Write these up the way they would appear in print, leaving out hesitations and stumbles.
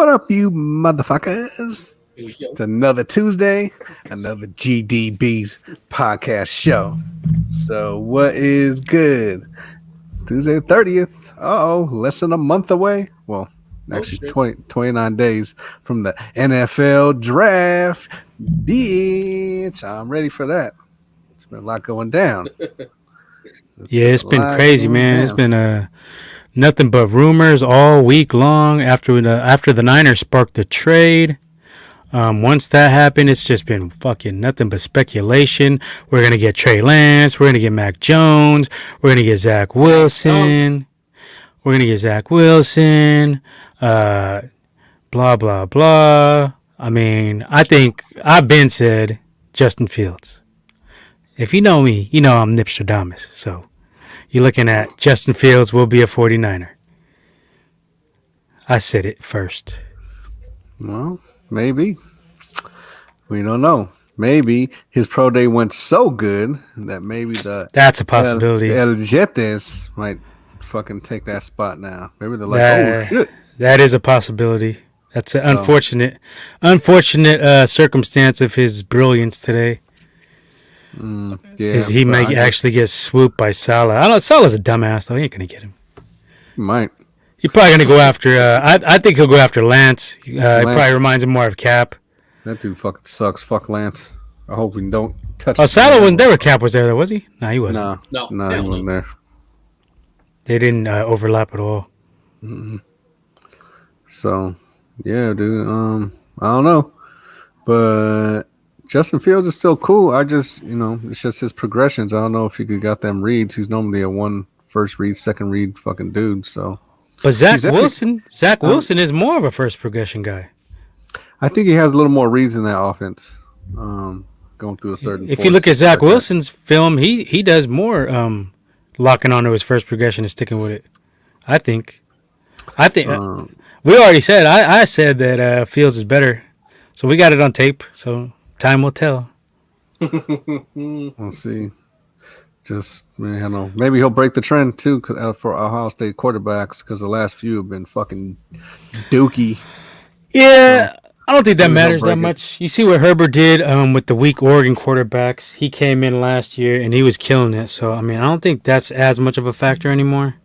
What up, you motherfuckers? It's another Tuesday, another GDB's podcast show. So, what is good? Tuesday the 30th. Less than a month away. Well, actually, 29 days from the NFL draft. Bitch, I'm ready for that. It's been a lot going down. It's been crazy, man. Down. It's been nothing but rumors all week long after the Niners sparked the trade. Once that happened, it's just been fucking nothing but speculation. We're going to get Trey Lance. We're going to get Mac Jones. We're going to get Zach Wilson. Blah, blah, blah. I mean, I think I've been said Justin Fields. If you know me, you know I'm Nipstradamus. So you're looking at Justin Fields will be a 49er. I said it first. Well, maybe. We don't know. Maybe his pro day went so good that maybe that's a possibility. El Jetes might fucking take that spot now. Maybe they're like, oh shit. That is a possibility. That's an unfortunate circumstance of his brilliance today. He might actually get swooped by Salah. I don't know. Salah's a dumbass though. He ain't gonna get him. He might. He's probably gonna go after. I think he'll go after Lance. It probably reminds him more of Cap. That dude fucking sucks. Fuck Lance. I hope we don't touch. Oh, Salah wasn't there when Cap was there, though, was he? No, he wasn't. No, he wasn't there. They didn't overlap at all. Mm-hmm. So, yeah, dude. I don't know, but Justin Fields is still cool. I just, it's just his progressions. I don't know if he could got them reads. He's normally a first read, second read fucking dude. So, but Zach Wilson is more of a first progression guy. I think he has a little more reads in that offense. Going through his third. If you look at Zach Wilson's film, he does more locking onto his first progression and sticking with it. I think. We already said. I said that Fields is better, so we got it on tape. So time will tell. We'll see. Just, maybe he'll break the trend too for Ohio State quarterbacks because the last few have been fucking dookie. Yeah, I don't think that matters that much. You see what Herbert did with the weak Oregon quarterbacks. He came in last year and he was killing it. So I don't think that's as much of a factor anymore.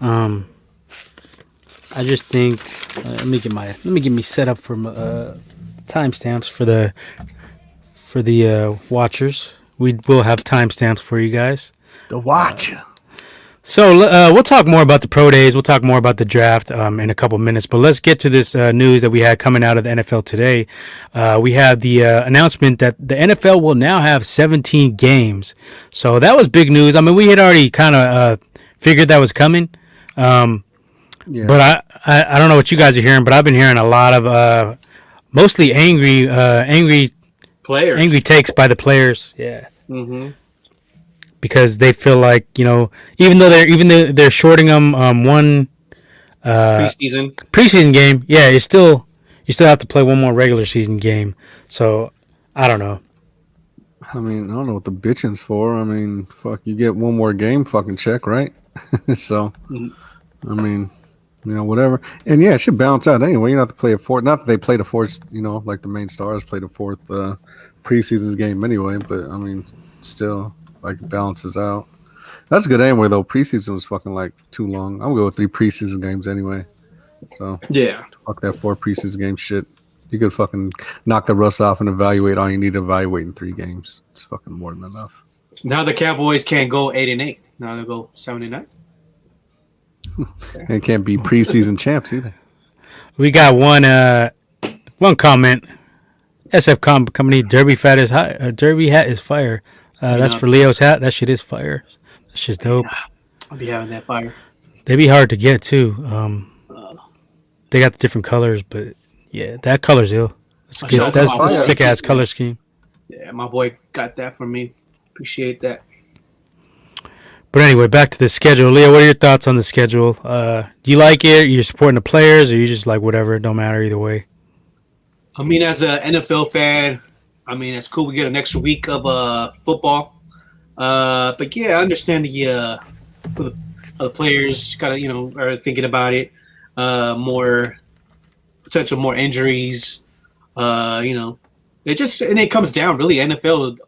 I just think let me get me set up for timestamps for the watchers. We will have timestamps for you guys. The watcher. So we'll talk more about the pro days. We'll talk more about the draft in a couple minutes. But let's get to this news that we had coming out of the NFL today. We had the announcement that the NFL will now have 17 games. So that was big news. We had already kind of figured that was coming. But I don't know what you guys are hearing, but I've been hearing a lot of mostly angry players, angry takes by the players. Yeah. Mm-hmm. Because they feel like, even though they're shorting them one preseason game, yeah, you still have to play one more regular season game. So I don't know. I don't know what the bitching's for. Fuck, you get one more game, fucking check, right? So, whatever. And yeah, it should balance out anyway. You don't have to play a fourth. Not that they played a fourth, like the main stars played a fourth preseason game anyway. But still. Like it balances out. That's good anyway, though. Preseason was fucking like too long. I'm gonna go with 3 preseason games anyway. So yeah, fuck that 4 preseason game shit. You could fucking knock the rust off and evaluate all you need to evaluate in 3 games. It's fucking more than enough. Now the Cowboys can't go 8-8. Now they go 7-9. They can't be preseason champs either. We got one comment. SF Company Derby hat is fire. That's for Leo's hat. That shit is fire. That shit's dope. Yeah, I'll be having that fire. They be hard to get too. They got the different colors, but yeah, that color's ill. That's good. That's a sick ass color scheme. Yeah, my boy got that from me. Appreciate that. But anyway, back to the schedule. Leo, what are your thoughts on the schedule? Do you like it? You're supporting the players, or you just like whatever? It don't matter either way. As an NFL fan. It's cool we get an extra week of football. But yeah, I understand the players kind of, are thinking about it more potential more injuries. It comes down really. NFL,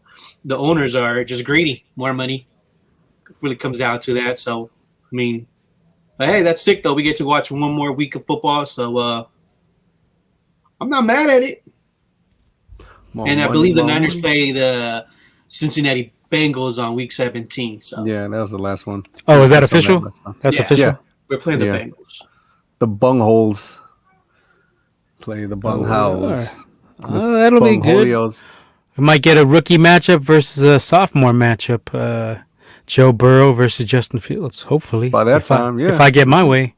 the owners are just greedy, more money. It really comes down to that. So, I mean, but hey, that's sick though. We get to watch one more week of football, so I'm not mad at it. And I believe the Niners play the Cincinnati Bengals on week 17. So yeah, that was the last one. Oh, is that official? That's official. Yeah. We're playing the Bengals. The Bungholes play the Bunghowls. Oh, that'll be good. We might get a rookie matchup versus a sophomore matchup. Joe Burrow versus Justin Fields. Hopefully, by that time, if I get my way.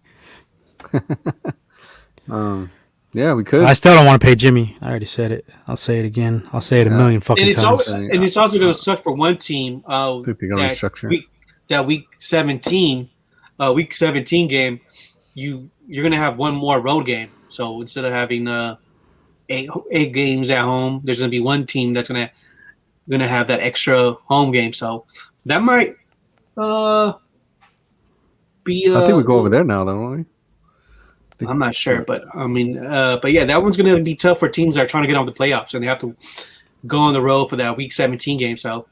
Yeah, we could. I still don't want to pay Jimmy. I already said it. I'll say it again. I'll say it a million fucking times. And it's also going to suck for one team. I think they're going to restructure that week 17 game. You're going to have one more road game. So instead of having eight games at home, there's going to be one team that's going to have that extra home game. So that might be. I think we go over there now, though, don't we? I'm not sure, but I mean, but yeah, that one's going to be tough for teams that are trying to get on the playoffs and they have to go on the road for that week 17 game. So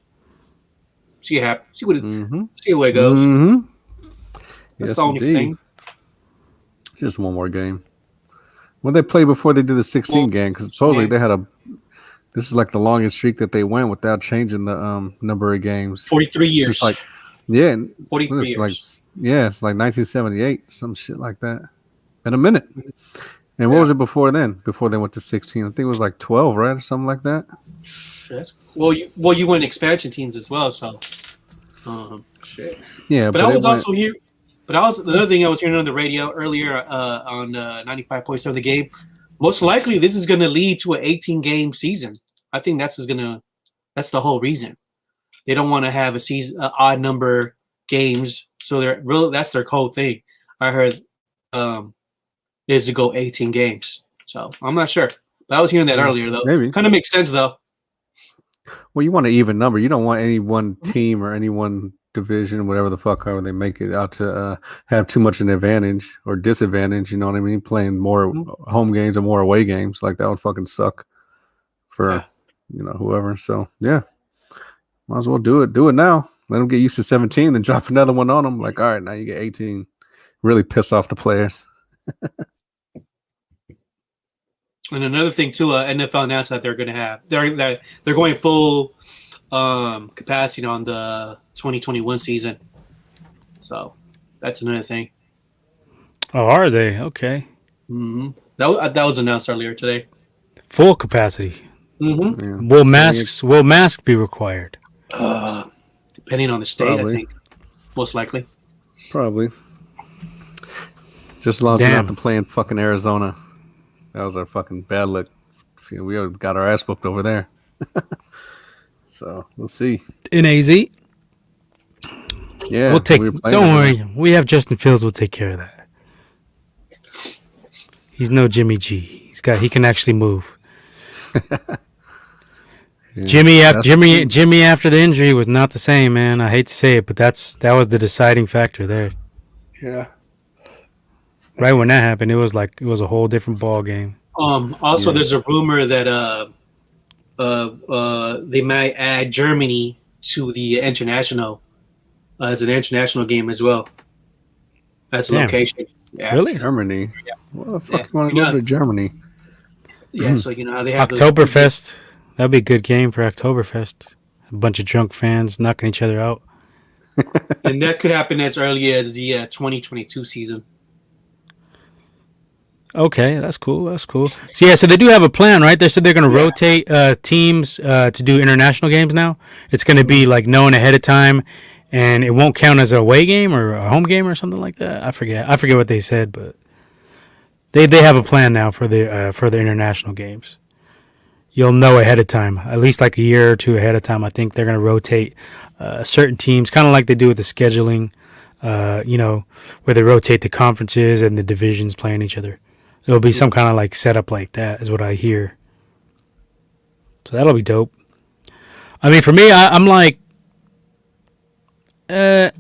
see what it goes. Mm-hmm. That's the only thing. Just one more game. What they play before they did the 16 game? Because supposedly they had this is like the longest streak that they went without changing the number of games. 43 years. 43 years. It's like 1978, some shit like that. In a minute. And what was it before then? Before they went to 16, I think it was like 12, right, or something like that. Shit. Well, you went expansion teams as well, so. Shit. Yeah, but I was also here. But another thing I was hearing on the radio earlier on 95.7 The Game. Most likely, this is going to lead to an 18-game season. I think that's the whole reason. They don't want to have a odd number games, so that's their whole thing. I heard is to go 18 games. So I'm not sure, but I was hearing that earlier though. Maybe kind of makes sense though. Well, you want an even number. You don't want any one team or any one division, whatever the fuck, however they make it out to have too much an advantage or disadvantage. You know what I mean? Playing more home games or more away games, like that would fucking suck for whoever. So yeah, might as well do it. Do it now. Let them get used to 17, then drop another one on them. Like, all right, now you get 18. Really piss off the players. And another thing too, NFL announced that they're going to have they're going full capacity on the 2021 season. So that's another thing. Oh, are they? Okay. Mm-hmm. That was announced earlier today. Full capacity. Mm-hmm. Yeah. Will masks be required? Depending on the state, probably. I think most likely. Probably. Just as long as we're not playing fucking Arizona. That was our fucking bad luck. We got our ass whooped over there. So we'll see. In AZ? Yeah. We'll take. Don't worry. We have Justin Fields. We'll take care of that. He's no Jimmy G. He can actually move. Yeah, Jimmy after the injury was not the same, man. I hate to say it, but that was the deciding factor there. Yeah. Right when that happened, it was a whole different ball game. Also, there's a rumor that they might add Germany to the international as an international game as well. That's a location. Yeah. Really? Germany? Yeah. What the fuck you want to go to Germany? Yeah, so how they have Oktoberfest. That'd be a good game for Oktoberfest. A bunch of drunk fans knocking each other out. And that could happen as early as the 2022 season. Okay, that's cool. So so they do have a plan, right? They said they're going to rotate teams to do international games now. It's going to be like known ahead of time, and it won't count as a away game or a home game or something like that. I forget what they said, but they have a plan now for the international games. You'll know ahead of time, at least like a year or two ahead of time. I think they're going to rotate certain teams, kind of like they do with the scheduling, where they rotate the conferences and the divisions playing each other. It'll be some kind of like setup like that, is what I hear. So that'll be dope. I mean, for me, I'm like, I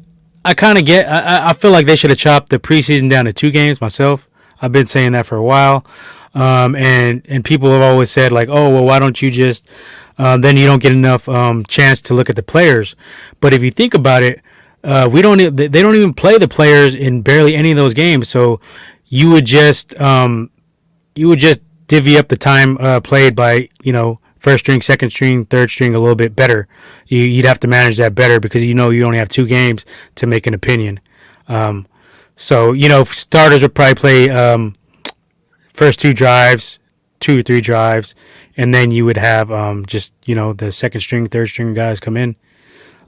kind of I feel like they should have chopped the preseason down to 2 games myself. I've been saying that for a while. And people have always said like, oh well, why don't you just then you don't get enough chance to look at the players. But if you think about it, they don't even play the players in barely any of those games. So you would just divvy up the time played by first string, second string, third string a little bit better. You'd have to manage that better because you only have 2 games to make an opinion. So starters would probably play first 2 drives, 2 or 3 drives, and then you would have the second string, third string guys come in.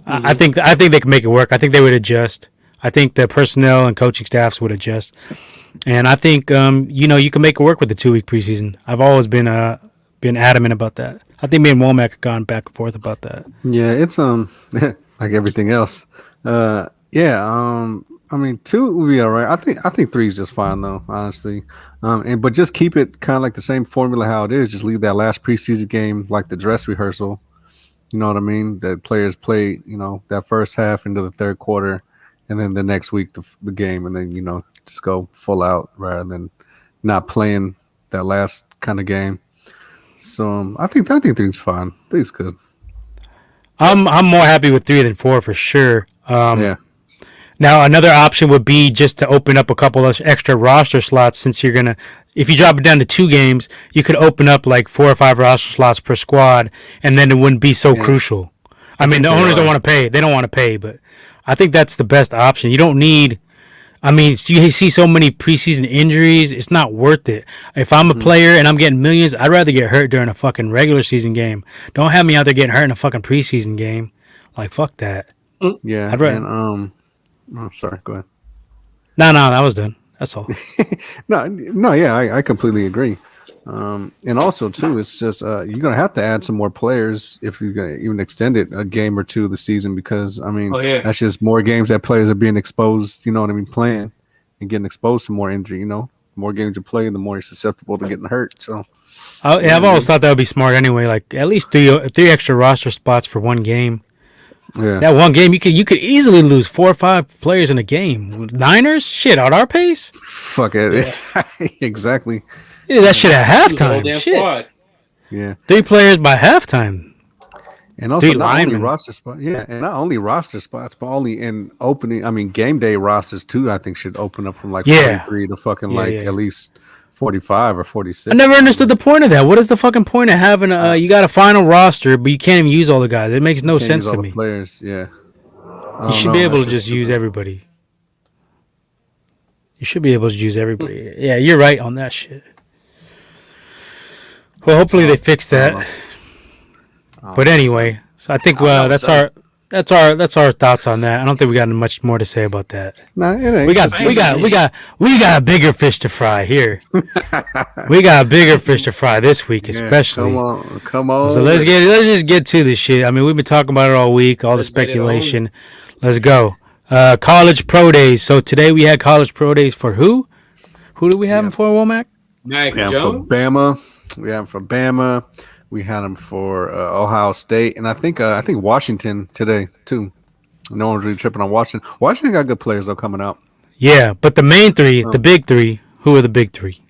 I think they can make it work. I think they would adjust. I think the personnel and coaching staffs would adjust, and I think you can make it work with the 2-week preseason. I've always been adamant about that. I think me and Womack have gone back and forth about that. Yeah, it's like everything else. I mean, 2 would be all right. I think 3 is just fine though, honestly. But just keep it kind of like the same formula how it is. Just leave that last preseason game like the dress rehearsal. You know what I mean? That players play, that first half into the third quarter, and then the next week the game, and then just go full out rather than not playing that last kind of game. So I think 3 is fine. 3 is good. I'm more happy with 3 than 4 for sure. Yeah. Now another option would be just to open up a couple of extra roster slots since if you drop it down to 2 games, you could open up like 4 or 5 roster slots per squad, and then it wouldn't be so crucial. I mean, the owners don't want to pay. They don't want to pay, but I think that's the best option. You don't need. I mean, you see so many preseason injuries. It's not worth it. If I'm a player and I'm getting millions, I'd rather get hurt during a fucking regular season game. Don't have me out there getting hurt in a fucking preseason game. Like, fuck that. Yeah. I'd rather. Oh, sorry. Go ahead. No, that was done. That's all. No, yeah, I completely agree. And also too, it's just you're gonna have to add some more players if you're gonna even extend it a game or 2 of the season because I mean that's just more games that players are being exposed. You know what I mean? Playing and getting exposed to more injury. The more games you play, the more you're susceptible to getting hurt. So. I've always thought that would be smart anyway. Like at least 3 extra roster spots for 1 game. Yeah. That 1 game, you could easily lose 4 or 5 players in a game. Niners, shit, at our pace. Fuck it, exactly. Yeah, that shit at halftime. Shit. Squad. Yeah. 3 players by halftime. And also 3 not only linemen. roster spots, and not only roster spots, but only in opening. I mean, game day rosters too. I think should open up from like 43 to fucking at least 45 or 46. I never understood the point of that. What is the fucking point of having you got a final roster, but you can't even use all the guys? It makes no sense to me. Players, yeah. You should be able to just use everybody. You should be able to use everybody. Yeah, you're right on that shit. Well, hopefully they fix that. But anyway, so I think that's our thoughts on that. I don't think we got much more to say about that. No, it ain't. We got a bigger fish to fry here. We got a bigger fish to fry this week, especially. Come on. So let's just get to this shit. I mean, we've been talking about it all week, all the speculation. Let's go. College pro days. So today we had college pro days for who? Who do we have them for, Womack? Mac We have Jones. for Bama. We have for Bama. We had them for Ohio State, and I think Washington today too. No one's really tripping on Washington. Washington got good players though coming out. Yeah, but the main 3, the big 3. Who are the big 3?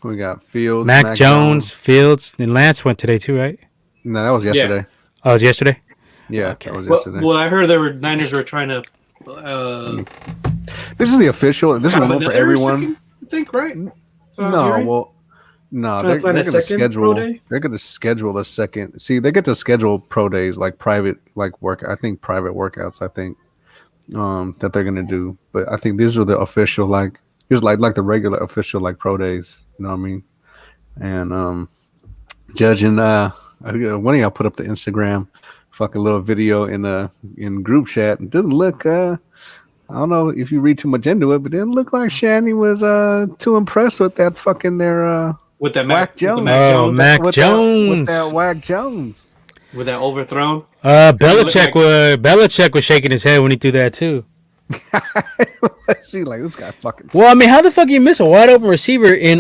We got Fields, Mac Jones, Fields, and Lance went today too, right? No, that was yesterday. Oh, it was yesterday? Yeah, Okay. that was yesterday. Well, I heard Niners were trying to. This is the official. This is one for everyone. I think, right? No, Trying to plan they're a going to second schedule. pro day? They're going to schedule a second. See, they get to schedule pro days like private, like work. I think private workouts. I think that they're going to do. But I think these are the official, like here's like the regular official like pro days. You know what I mean? And judging, one of y'all put up the Instagram fucking little video in group chat. It didn't look. I don't know if you read too much into it, but it didn't look like Shanny was too impressed with that fucking with that Mac Jones. Mac Jones. With that Whack Jones. With that overthrown. Belichick was shaking his head when he threw that too. She like this guy fucking. Well, I mean, how the fuck you miss a wide open receiver in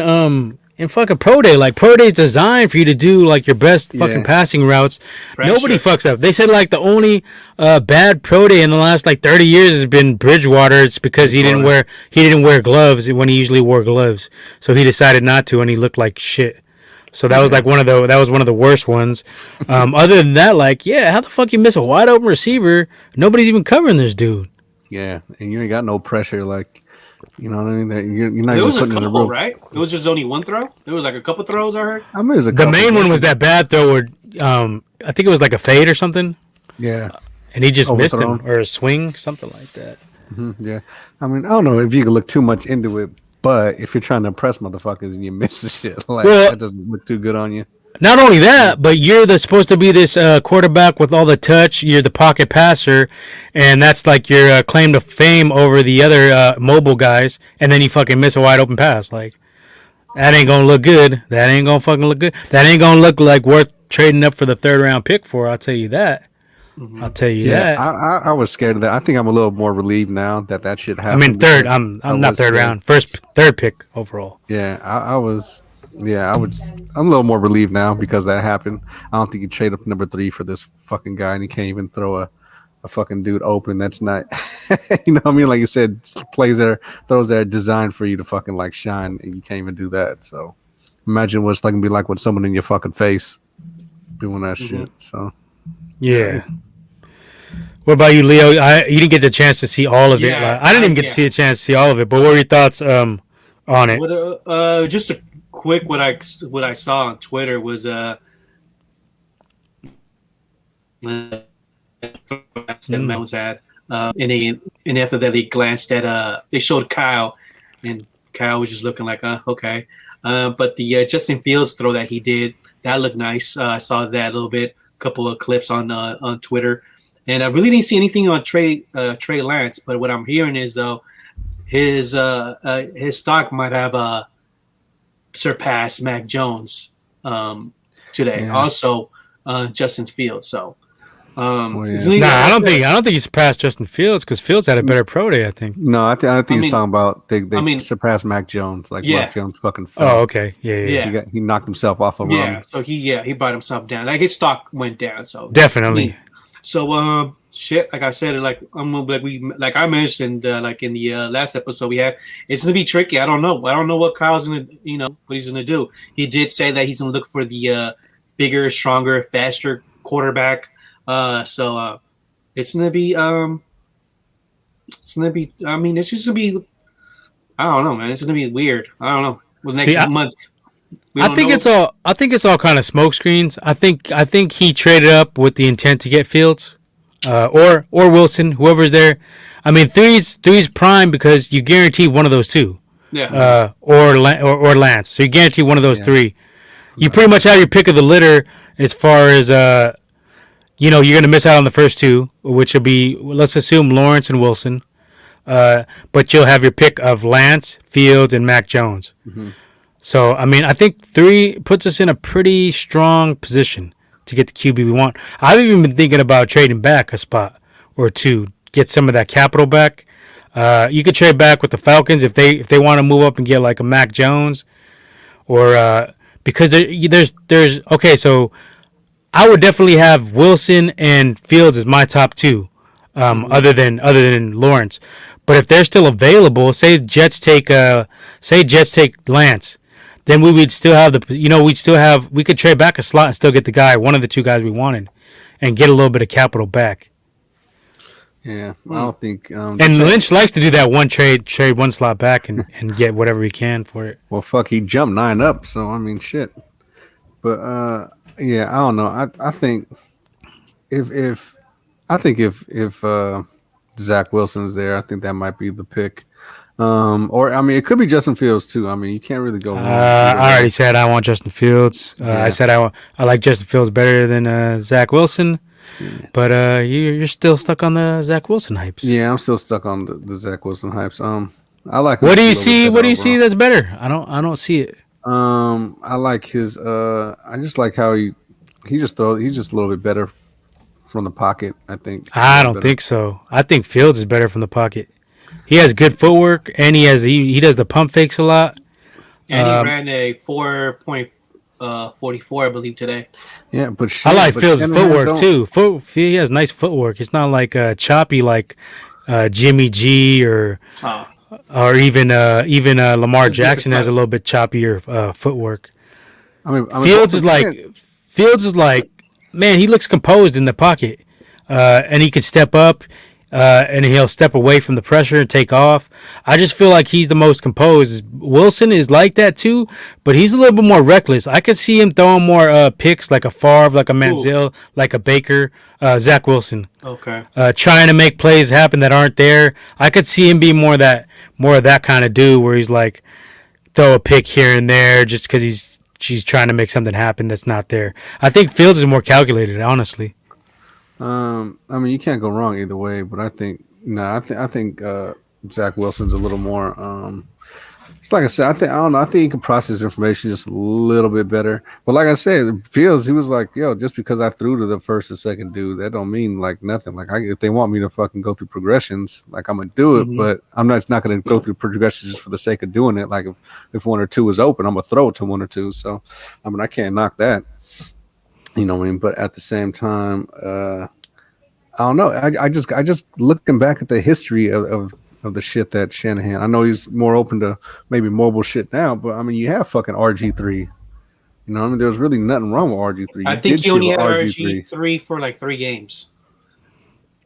in fucking pro day. Like pro day is designed for you to do like your best fucking passing routes. Pressure. Nobody fucks up. They said like the only bad pro day in the last like 30 years has been Bridgewater. It's because he didn't wear gloves when he usually wore gloves. So he decided not to, and he looked like shit. So that was like one of the worst ones. Other than that, like, how the fuck you miss a wide open receiver? Nobody's even covering this dude. Yeah, and you ain't got no pressure, like, you know what I mean? You're not there even was a putting in the couple, room. right? It was just only one throw. There was like a couple throws I heard. I mean, the main one was that bad throw where I think it was like a fade or something. Yeah, and he just missed Overthrown. him, or a swing, something like that. Yeah, I mean, I don't know if you can look too much into it, but if you're trying to impress motherfuckers and you miss the shit, like that doesn't look too good on you. Not only that, but you're supposed to be this quarterback with all the touch. You're the pocket passer, and that's like your claim to fame over the other mobile guys. And then you fucking miss a wide open pass. Like that ain't gonna look good. That ain't gonna fucking look good. That ain't gonna look like worth trading up for the 3rd round pick for. I'll tell you that. I'll tell you that. I was scared of that. I think I'm a little more relieved now that shit happened. I mean, third. I'm not 3rd round. Third pick overall. Yeah, I was. Yeah, I'm a little more relieved now because that happened. I don't think you trade up number 3 for this fucking guy, and he can't even throw a fucking dude open. That's not, you know what I mean? Like you said, throws that are designed for you to fucking like shine, and you can't even do that. So imagine what it's like to be like with someone in your fucking face doing that shit. So yeah. What about you, Leo? You didn't get the chance to see all of it. Like, I didn't even get to see a chance to see all of it. But what were your thoughts on it? Just a quick what I saw on Twitter was that Mahomes had and after that they glanced at they showed Kyle, and Kyle was just looking like okay, but the Justin Fields throw that he did, that looked nice. I saw that a little bit, a couple of clips on Twitter, and I really didn't see anything on Trey Lance. But what I'm hearing is though his stock might have surpass Mac Jones today. Yeah. Also, Justin Fields. So, I don't think he surpassed Justin Fields because Fields had a better pro day. I think. No, I think he's talking about they surpassed Mac Jones. Like Mac Jones fucking fell. Oh, okay, yeah. He knocked himself off a run. Yeah, so he brought himself down. Like his stock went down. So definitely. Shit, like I said, like I mentioned, like in the last episode we had, it's gonna be tricky. I don't know what Kyle's gonna, what he's gonna do. He did say that he's gonna look for the bigger, stronger, faster quarterback. So it's gonna be. I mean, it's just gonna be. I don't know, man. It's gonna be weird. I don't know. Well, next month. I think it's all kind of smoke screens. I think he traded up with the intent to get Fields, or Wilson, whoever's there. I mean, three's prime because you guarantee one of those two. Yeah. Or Lance. So you guarantee one of those three. You pretty much have your pick of the litter as far as you're gonna miss out on the first two, which will be, let's assume, Lawrence and Wilson. But you'll have your pick of Lance, Fields, and Mac Jones. Mm-hmm. So, I mean, I think 3 puts us in a pretty strong position to get the QB we want. I've even been thinking about trading back a spot or two, get some of that capital back. You could trade back with the Falcons if they want to move up and get like a Mac Jones, or because there's okay. So I would definitely have Wilson and Fields as my top 2, other than Lawrence. But if they're still available, say Jets take Lance. Then we would still have we could trade back a slot and still get the guy, one of the 2 guys we wanted, and get a little bit of capital back. Yeah, I don't think. And Lynch likes to do that one trade one slot back and get whatever he can for it. Well, fuck, he jumped 9 up, so I mean, shit. But I don't know. I think if Zach Wilson's there, I think that might be the pick. Or I mean, it could be Justin Fields too. I mean, you can't really go wrong. I already said I want Justin Fields. I said I like Justin Fields better than Zach Wilson. Yeah. But you're still stuck on the Zach Wilson hypes. Yeah, I'm still stuck on the Zach Wilson hypes. I like. What do you see? What do you see that's better? I don't see it. I like his. I just like how he just throws. He's just a little bit better from the pocket. I think. I don't think so. I think Fields is better from the pocket. He has good footwork, and he does the pump fakes a lot. And he ran a 4.44, I believe, today. Yeah, but I like Fields' footwork too. He has nice footwork. It's not like choppy like Jimmy G or even Lamar Jackson has a little bit choppier footwork. Fields is like, man, he looks composed in the pocket, and he can step up, and he'll step away from the pressure and take off. I just feel like he's the most composed. Wilson is like that too, but he's a little bit more reckless. I could see him throwing more picks like a Favre, like a Manziel, like a Baker, Zach Wilson. Okay. Trying to make plays happen that aren't there. I could see him be more of that kind of dude where he's like throw a pick here and there just because she's trying to make something happen that's not there. I think Fields is more calculated, honestly. I mean, you can't go wrong either way, but I think Zach Wilson's a little more. It's like I said, I don't know. I think he can process information just a little bit better. But like I said, Fields, he was like, yo, just because I threw to the first or second dude, that don't mean like nothing. Like if they want me to fucking go through progressions, like I'm gonna do it, but I'm not gonna go through progressions just for the sake of doing it. Like if one or two is open, I'm gonna throw it to one or two. So I mean, I can't knock that. You know what I mean? But at the same time, I don't know. I just looking back at the history of the shit that Shanahan. I know he's more open to maybe mobile shit now, but I mean, you have fucking RG3. You know what I mean? There was really nothing wrong with RG3. I think he only had RG3 for like 3 games.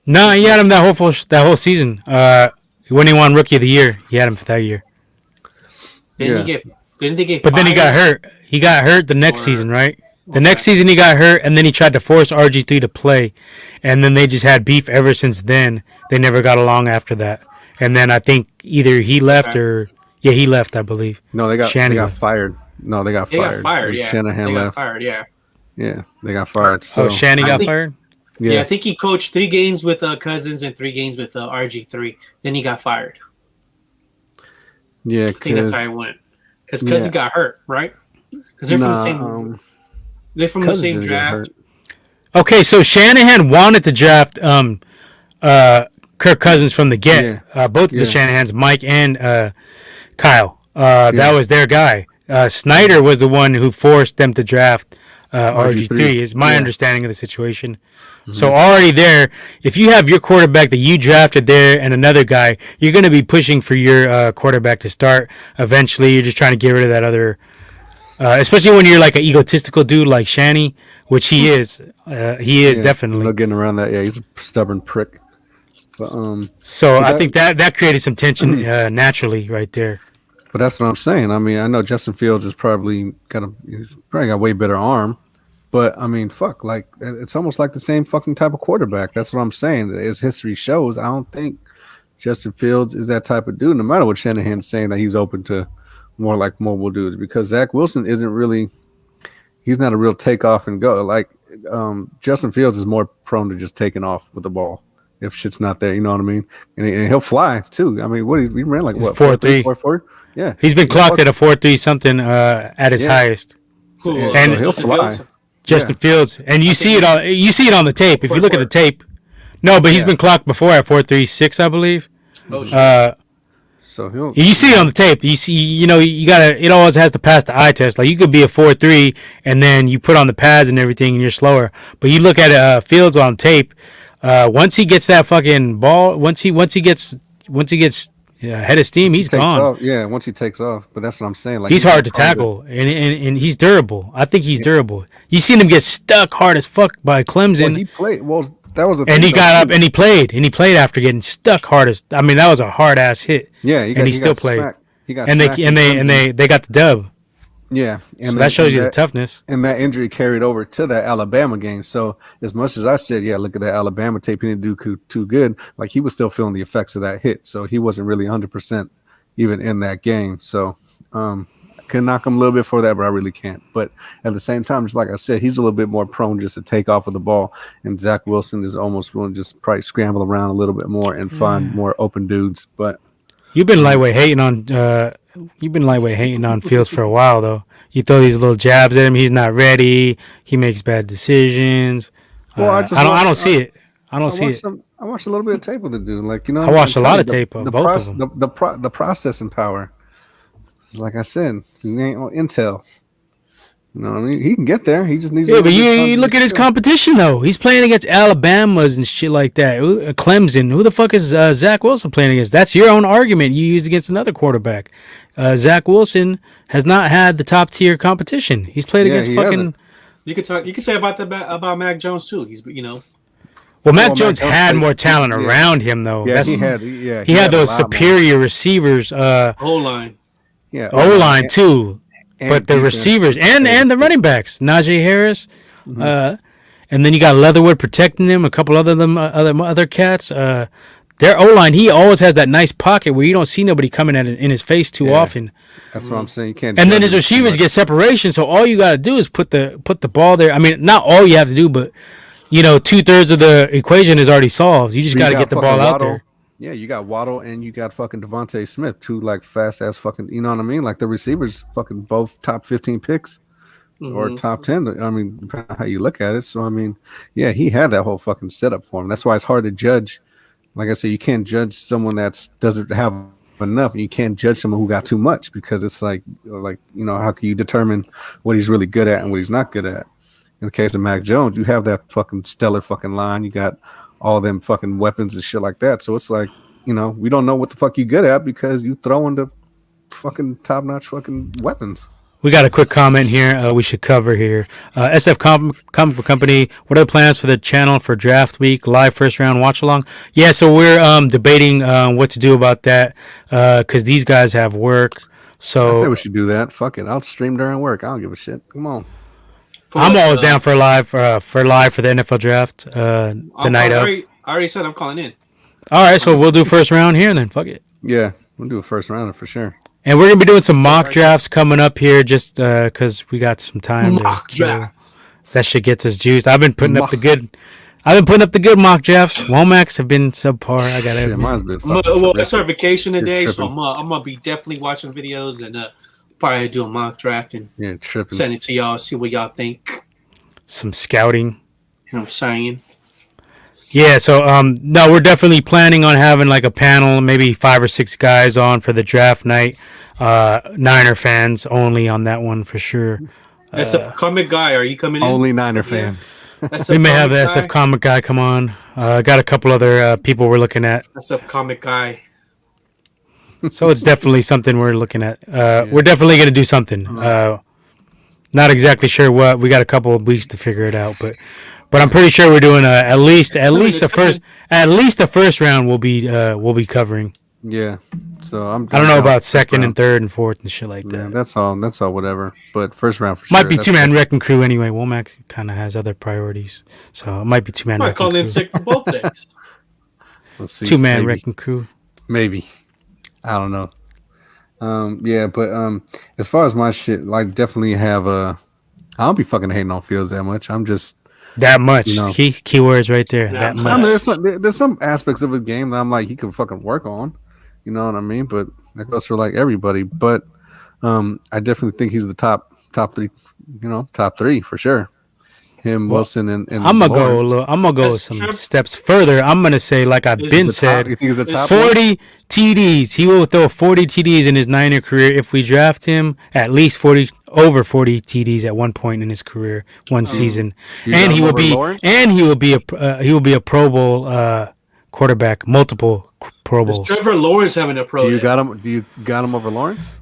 No, he had him that whole season. When he won Rookie of the Year, he had him for that year. Didn't they get? But then he got hurt. He got hurt the next season, right? The next season he got hurt, and then he tried to force RG3 to play, and then they just had beef ever since then. They never got along after that. And then I think either he left he left, I believe. No, they got fired. No, they got fired. They got fired, yeah. Shanahan left. Yeah, they got fired. So Shanny got fired? Yeah, I think he coached 3 games with Cousins and 3 games with RG3. Then he got fired. Yeah, I think that's how it went. Because Cousins got hurt, right? Because they're from the same. They're from the same draft. Okay, so Shanahan wanted to draft Kirk Cousins from the get. Both of the Shanahans, Mike and Kyle. That was their guy. Snyder was the one who forced them to draft RG3 is my understanding of the situation. Mm-hmm. So already there, if you have your quarterback that you drafted there and another guy, you're going to be pushing for your quarterback to start. Eventually, you're just trying to get rid of that other, especially when you're like an egotistical dude like Shanny, which he is. He is definitely. No getting around that. Yeah, he's a stubborn prick. But, so I think that created some tension naturally right there. But that's what I'm saying. I mean, I know Justin Fields has probably got a way better arm, but I mean, fuck, like it's almost like the same fucking type of quarterback. That's what I'm saying. As history shows, I don't think Justin Fields is that type of dude. No matter what Shanahan's saying, that he's open to more like mobile dudes, because Zach Wilson isn't really. He's not a real take off and go. Like Justin Fields is more prone to just taking off with the ball if shit's not there. You know what I mean? And he'll fly too. I mean, he ran like what 4.3, 4.4. Yeah, he's been clocked at a 4.3 something at his highest. Cool. And so he'll fly. Justin Fields, and you see it on the tape. If you look at the tape, no, but he's been clocked before at 4.36, I believe. So you see it on the tape. You see, you gotta. It always has to pass the eye test. Like you could be a 4.3, and then you put on the pads and everything, and you're slower. But you look at Fields on tape. Once he gets that fucking ball, once he gets head of steam, he's gone. Off. Yeah, once he takes off. But that's what I'm saying. Like he's hard to tackle, and he's durable. I think he's durable. You seen him get stuck hard as fuck by Clemson. Well, he played. Well, that was and he got up and he played after getting stuck hard as. I mean, that was a hard ass hit. Yeah, he still played. He got and they got the dub. Yeah, and so that shows you the toughness. And that injury carried over to that Alabama game. So as much as I said, look at that Alabama tape, he didn't do too good. Like he was still feeling the effects of that hit. So he wasn't really 100% even in that game. So I can knock him a little bit for that, but I really can't. But at the same time, just like I said, he's a little bit more prone just to take off with the ball. And Zach Wilson is almost willing to just probably scramble around a little bit more and find more open dudes. But you've been lightweight hating on Fields for a while, though. You throw these little jabs at him. He's not ready. He makes bad decisions. Well, I don't see it. I watched a little bit of tape with the dude. Like I watched a lot of tape of both of them. The processing power. Like I said, he ain't on Intel. You know what I mean? He can get there. He just needs. Yeah, but you look at his competition though. He's playing against Alabamas and shit like that. Clemson. Who the fuck is Zach Wilson playing against? That's your own argument you used against another quarterback. Zach Wilson has not had the top tier competition. He's played against fucking. You could talk. You could say about Mac Jones too. He's Well, Mac Jones had more talent around him though. Yeah, he had those superior receivers. O-line. Yeah, O-line too. But the defense. Receivers and the running backs, Najee Harris, and then you got Leatherwood protecting him. A couple other cats. Their O-line, he always has that nice pocket where you don't see nobody coming at it in his face too often. That's what I'm saying. You can't. And then his receivers get separation, so all you got to do is put the ball there. I mean, not all you have to do, but 2/3 of the equation is already solved. You just got to get the ball out there. Yeah, you got Waddle and you got fucking Devontae Smith, two like fast ass fucking, you know what I mean? Like the receivers, fucking both top 15 picks or top 10. I mean, depending on how you look at it. So I mean, yeah, he had that whole fucking setup for him. That's why it's hard to judge. Like I said, you can't judge someone that doesn't have enough, and you can't judge someone who got too much because it's like how can you determine what he's really good at and what he's not good at? In the case of Mac Jones, you have that fucking stellar fucking line. You got all them fucking weapons and shit like that. So it's like, we don't know what the fuck you good at because you throwing the fucking top-notch fucking weapons. We got a quick comment here we should cover here. SF Comic Book Company, what are the plans for the channel for draft week, live first round watch along? Yeah, so we're debating what to do about that because these guys have work. So I think we should do that. Fuck it. I'll stream during work. I don't give a shit. Come on. I'm always down for live for the NFL draft the night of. I already said I'm calling in. All right, so we'll do first round here then. Fuck it. Yeah, we'll do a first rounder for sure. And we're gonna be doing some mock drafts coming up here, just because we got some time. Mock draft. That shit gets us juiced. I've been putting up the good mock drafts. Womack's have been subpar. I got it. Mine's been it's our vacation today, so I'm gonna be definitely watching videos and probably do a mock draft and send it to y'all, see what y'all think. Some scouting. You know what I'm saying? Yeah, so no, we're definitely planning on having like a panel, maybe 5 or 6 guys on for the draft night. Niner fans only on that one for sure. SF Comic Guy, are you coming in? Only Niner fans. We may have the SF Comic Guy come on. Got a couple other people we're looking at. SF Comic Guy. So it's definitely something we're looking at. We're definitely going to do something. Not exactly sure what. We got a couple of weeks to figure it out, but I'm pretty sure we're doing at least the first round we'll be covering. Yeah. So I don't know about second and third and fourth and shit like that. Yeah, that's all. Whatever. But first round for sure. Might be two-man wrecking crew anyway. Womack kind of has other priorities, so it might be two-man. Might call in sick for both days. We'll see. Two-man wrecking crew. Maybe. I don't know. Yeah, but as far as my shit, like definitely have I don't be fucking hating on Fields that much. I'm just that much. Keywords right there. That much. I mean, there's some aspects of a game that I'm like he could fucking work on. You know what I mean? But that goes for like everybody. But I definitely think he's the top 3. Top 3 for sure. Him, Wilson, and I'm gonna go some steps further. I'm gonna say, like I've been said, 40 TDs. He will throw 40 TDs in his Niner career if we draft him. At least over 40 TDs at one point in his career, one season, and he will be a Pro Bowl quarterback, multiple Pro Bowls. Is Trevor Lawrence having a Pro? Do you got him over Lawrence?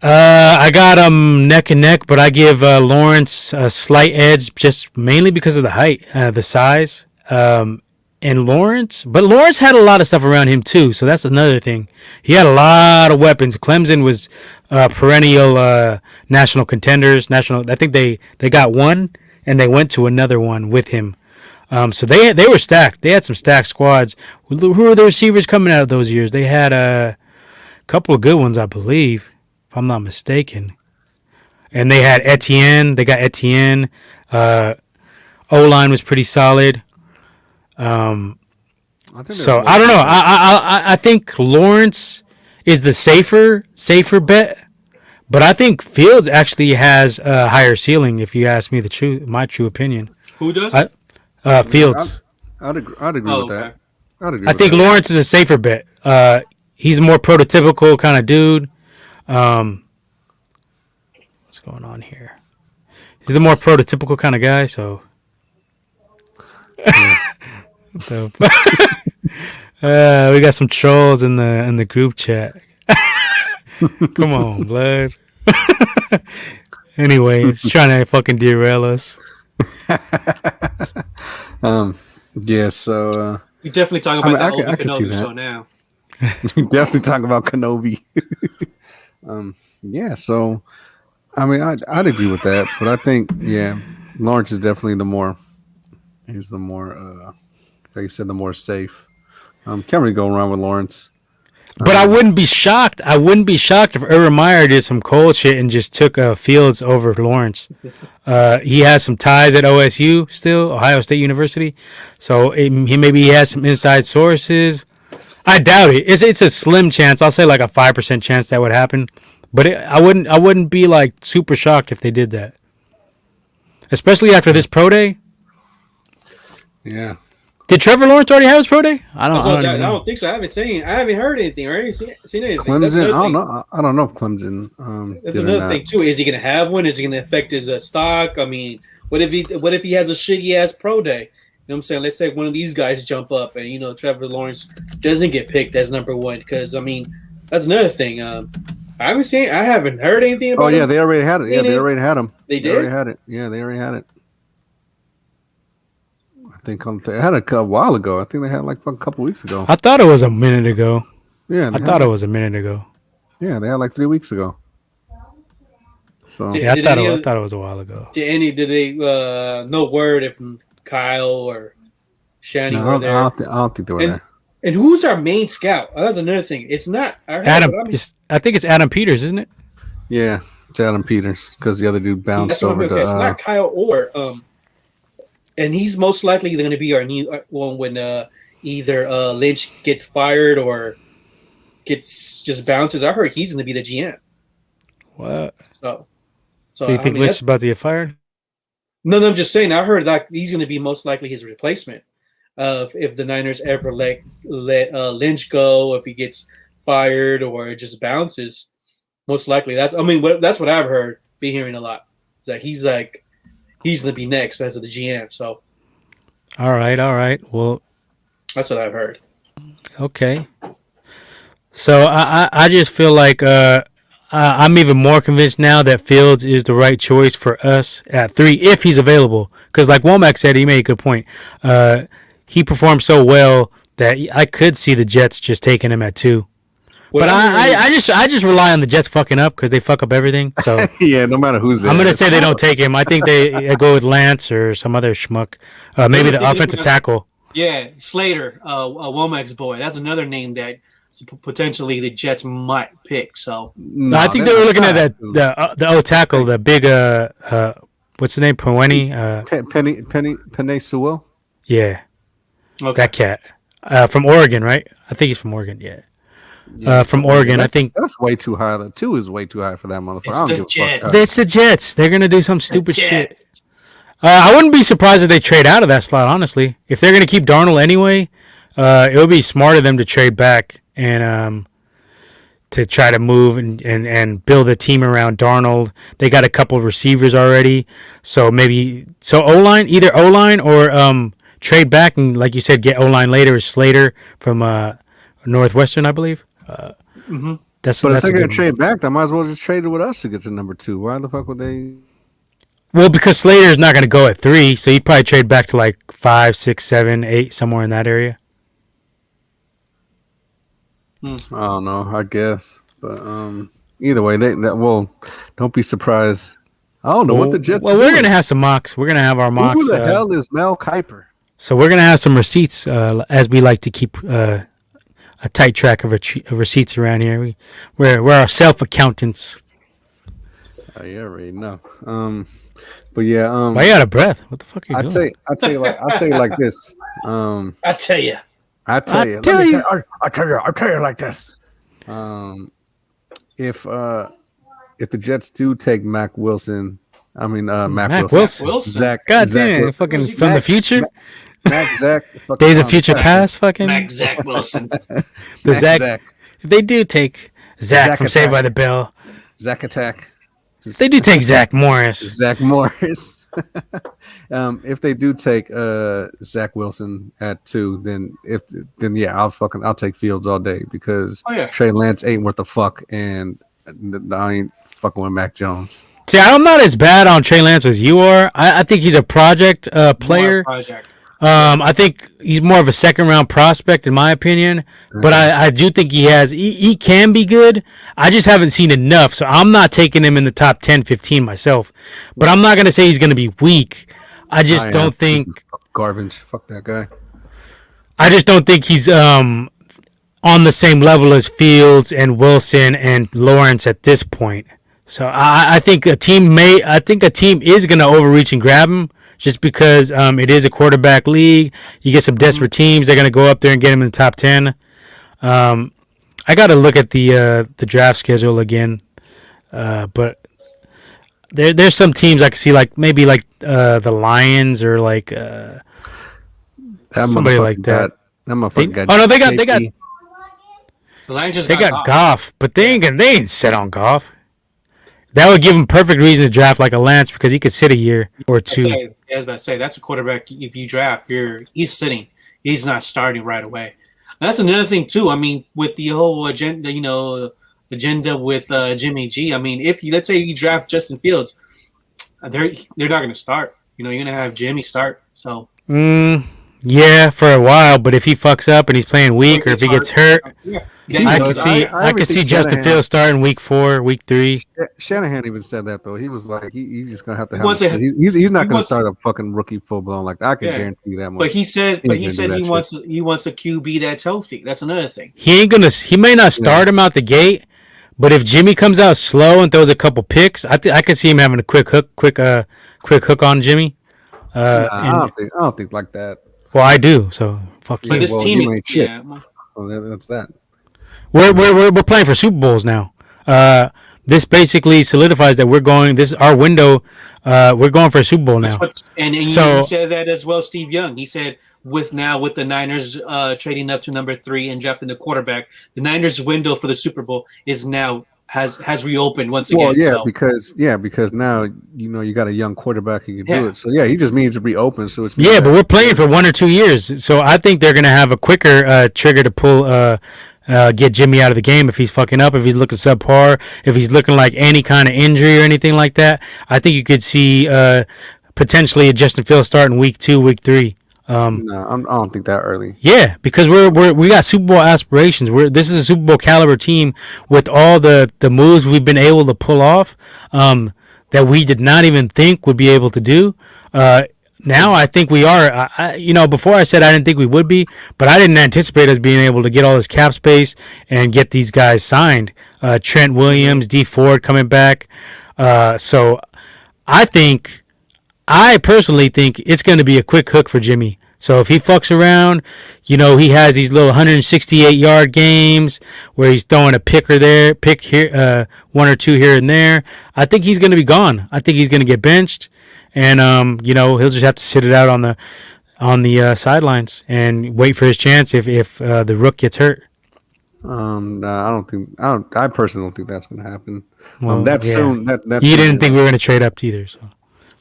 I got them neck and neck, but I give Lawrence a slight edge just mainly because of the height, the size. And Lawrence had a lot of stuff around him too, so that's another thing. He had a lot of weapons. Clemson was perennial national contenders. I think they got one, and they went to another one with him. So they were stacked. They had some stacked squads. Who were the receivers coming out of those years? They had a couple of good ones, I believe, if I'm not mistaken. And they had Etienne. They got Etienne. O-line was pretty solid. I don't know. I think Lawrence is the safer bet, but I think Fields actually has a higher ceiling. If you ask me my true opinion. Who does? Fields. I'd agree with that. I think Lawrence is a safer bet. He's a more prototypical kind of dude. What's going on here? He's the more prototypical kind of guy, so. So we got some trolls in the group chat. Come on, blood. Anyway, it's trying to fucking derail us. Yeah, so we definitely talk about the Obi Kenobi show now. We definitely talk about Kenobi. Yeah, so I mean, I'd agree with that, but I think Lawrence is definitely he's the more like you said, the more safe. Can't really go around with Lawrence. But I wouldn't be shocked. I wouldn't be shocked if Urban Meyer did some cold shit and just took Fields over Lawrence. He has some ties at OSU still, Ohio State University. So he has some inside sources. I doubt it. It's a slim chance. I'll say like a 5% chance that would happen. But I wouldn't be like super shocked if they did that. Especially after this pro day. Yeah. Did Trevor Lawrence already have his pro day? I don't think so. I haven't heard anything or seen anything. Clemson, I don't know if Clemson. That's another thing too. Is he going to have one? Is he going to affect his stock? I mean, what if he has a shitty ass pro day? You know what I'm saying? Let's say one of these guys jump up and Trevor Lawrence doesn't get picked as number one because I mean that's another thing. I haven't heard anything about. Oh yeah, they already had it. Yeah, they already had him. They already had it. Yeah, they already had it. I think they had it a while ago. I think they had like a couple weeks ago. I thought it was a minute ago. Yeah, I thought it was a minute ago. Yeah, they had like 3 weeks ago. So I thought it was a while ago. Did they no word if Kyle or Shani were there? I don't think they were there. And who's our main scout? Oh, that's another thing. It's not Adam. I think it's Adam Peters, isn't it? Yeah, it's Adam Peters because the other dude bounced over to. It's not Kyle or and he's most likely going to be our new one when either Lynch gets fired or just bounces. I heard he's going to be the GM. What? So you think Lynch is about to get fired? No, I'm just saying. I heard that he's going to be most likely his replacement. If the Niners ever let Lynch go, if he gets fired or just bounces, most likely that's what I've heard. Been hearing a lot. It's like he's going to be next as the GM. So, all right. Well, that's what I've heard. Okay. So I just feel like I'm even more convinced now that Fields is the right choice for us at 3 if he's available. Because like Womack said, he made a good point. He performed so well that I could see the Jets just taking him at 2. But I just rely on the Jets fucking up because they fuck up everything. So yeah, no matter who's there. I'm gonna say they don't take him. I think they go with Lance or some other schmuck. Maybe the offensive tackle. Yeah, Slater, Womack's boy. That's another name that potentially the Jets might pick. So no, I think they were looking at the O tackle, the big what's his name? Penny Sewell. Yeah, okay. That cat from Oregon, right? I think he's from Oregon. Yeah. From Oregon, I think that's way too high. The 2 is way too high for that motherfucker. It's the Jets. They're gonna do some stupid shit. I wouldn't be surprised if they trade out of that slot. Honestly, if they're gonna keep Darnold anyway, it would be smart of them to trade back and to try to move and build a team around Darnold. They got a couple of receivers already, so O-line, either O-line or trade back and like you said, get O-line later. Is Slater from Northwestern, I believe. But if they're going to trade back, they might as well just trade it with us to get to number 2. Why the fuck would they? Well, because Slater is not going to go at 3, so he'd probably trade back to like 5, 6, 7, 8, somewhere in that area. I don't know. I guess, but either way, don't be surprised. I don't know what the Jets. Well, we're going to have some mocks. We're going to have our mocks. Who the hell is Mel Kiper? So we're going to have some receipts, as we like to keep. A tight track of receipts around here. We're our self-accountants. Oh, you already know. But yeah. Why you out of breath? What the fuck are you doing? I'll tell you like this. I tell you like this. If the Jets do take Mac Wilson, Mac Wilson. Zach fucking from the future. Zach. Days of Future Past, fucking. Zach Wilson. Zach. If they do take Zach from Saved by the Bell. Zach Attack. They do take Zach Morris. Zach Morris. If they do take Zach Wilson at 2, then yeah, I'll take Fields all day because Trey Lance ain't worth a fuck, and I ain't fucking with Mac Jones. See, I'm not as bad on Trey Lance as you are. I think he's a project player. I think he's more of a second round prospect in my opinion, but I do think he can be good. I just haven't seen enough, so I'm not taking him in the top 10, 15 myself. But I'm not going to say he's going to be weak. I just don't think garbage. Fuck that guy. I just don't think he's on the same level as Fields and Wilson and Lawrence at this point. So I think a team is going to overreach and grab him. Just because it is a quarterback league, you get some desperate teams. They're gonna go up there and get him in the top 10. I got to look at the draft schedule again, but there's some teams I can see maybe the Lions or somebody like that. That motherfucker got. Oh no, they got the Lions just got Goff, but they ain't set on Goff. That would give him perfect reason to draft like a Lance because he could sit a year or 2. I was about to say that's a quarterback. If you draft, he's sitting. He's not starting right away. That's another thing too. I mean, with the whole agenda, with Jimmy G. I mean, let's say you draft Justin Fields, they're not going to start. You're going to have Jimmy start. So. Yeah, for a while, but if he fucks up and he's playing weak, or if he gets hurt, I can see Justin Fields starting week 4, week 3. Shanahan even said that though. He was like, he's just gonna have to have. He's not gonna start a fucking rookie full blown like that. I can guarantee you that much. But he said he wants a QB that's healthy. That's another thing. He may not start him out the gate, but if Jimmy comes out slow and throws a couple picks, I could see him having a quick hook on Jimmy. I don't think like that. Well, I do. So fuck you. But this team is shit. So that's that. We're playing for Super Bowls now. This basically solidifies that we're going. This is our window. We're going for a Super Bowl now. And you said that as well, Steve Young. He said with the Niners trading up to number 3 and drafting the quarterback, the Niners' window for the Super Bowl is now has reopened once again. Well, because now you got a young quarterback who can do it. So he just means to reopen. So it's but we're playing for 1 or 2 years. So I think they're gonna have a quicker trigger to pull. Get Jimmy out of the game if he's fucking up, if he's looking subpar, if he's looking like any kind of injury or anything like that. I think you could see potentially a Justin Fields start in week 2, week 3. No, I don't think that early. Yeah, because we got Super Bowl aspirations. This is a Super Bowl caliber team with all the moves we've been able to pull off that we did not even think would be able to do. Now I think we are. Before I said I didn't think we would be, but I didn't anticipate us being able to get all this cap space and get these guys signed. Trent Williams, D Ford coming back. So I personally think it's going to be a quick hook for Jimmy. So if he fucks around, he has these little 168-yard games where he's throwing a pick here, 1 or 2 here and there. I think he's going to be gone. I think he's going to get benched, and he'll just have to sit it out on the sidelines and wait for his chance if the rook gets hurt. No, I personally don't think that's going to happen. Well, soon. You didn't think we were going to trade up either, so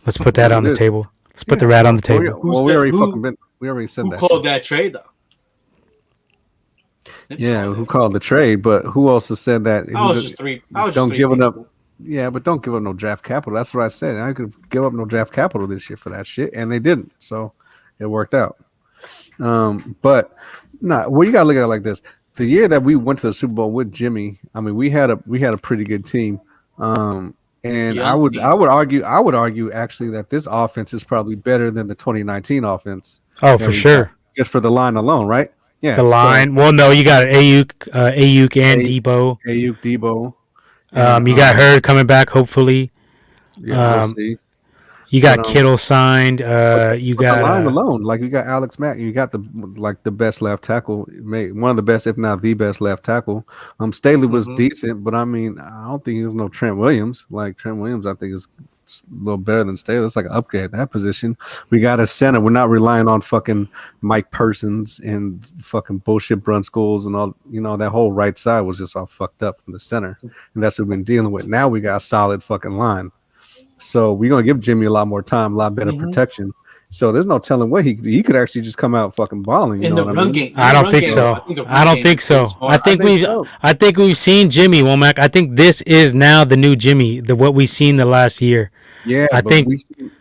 let's put that on the table. Let's put the rat on the table. We already said that. Who called that trade though? Yeah, who called the trade? But who also said that? Don't give it up. Yeah, but don't give up no draft capital. That's what I said. I could give up no draft capital this year for that shit, and they didn't. So it worked out. But you gotta look at it like this. The year that we went to the Super Bowl with Jimmy, I mean, we had a pretty good team. And I would argue actually that this offense is probably better than the 2019 offense. Oh, for sure. Just for the line alone, right? Yeah. The line. Well, no, you got Ayuk and Debo. Debo. You got Hurd coming back, hopefully. Yeah, we'll see. You got Kittle signed. You got the line alone. Like you got Alex Mack. You got the best left tackle, one of the best, if not the best left tackle. Staley was decent, but I mean, I don't think he was no Trent Williams. Like Trent Williams, I think is It's a little better than Staley. It's like an upgrade at that position. We got a center. We're not relying on fucking Mike Persons and fucking bullshit Brunskills and all. You know, that whole right side was just all fucked up from the center, and that's what we've been dealing with. Now we got a solid fucking line. So we're gonna give Jimmy a lot more time, a lot better protection. So there's no telling what he could actually just come out fucking balling. You know what I mean? Game, I don't think so. I don't think so. I think we've seen Jimmy Womack. I think this is now the new Jimmy, what we've seen the last year. Yeah, I think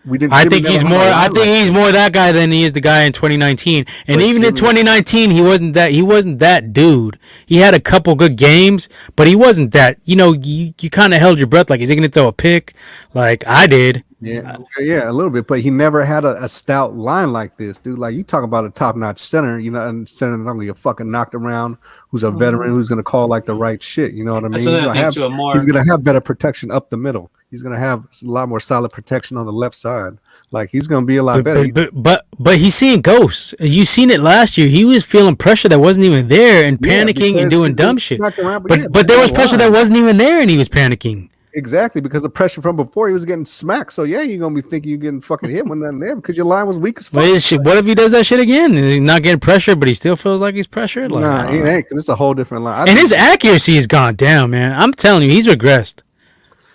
we didn't. I think he's more. I think he's more that guy than he is the guy in 2019. And but even Jimmy, in 2019, he wasn't that. He wasn't that dude. He had a couple good games, but he wasn't that. You know, you kind of held your breath. Like, is he going to throw a pick? Like I did. Yeah, a little bit, but he never had a stout line like this, dude. Like you talk about a top-notch center, you know, and center not gonna get fucking knocked around, who's a veteran, who's gonna call like the right shit. You know what I mean? That's another thing too. He's gonna have better protection up the middle. He's gonna have a lot more solid protection on the left side. Like he's gonna be a lot better. But he's seeing ghosts. You seen it last year. He was feeling pressure that wasn't even there and panicking and doing dumb shit. But there was pressure that wasn't even there and he was panicking. Exactly, because the pressure from before he was getting smacked. So yeah, you're gonna be thinking you're getting fucking hit when nothing there because your line was weak as fuck. What if he does that shit again? He's not getting pressure, but he still feels like he's pressured. Like, nah, he ain't, because it's a whole different line. And his accuracy has gone down, man. I'm telling you, he's regressed.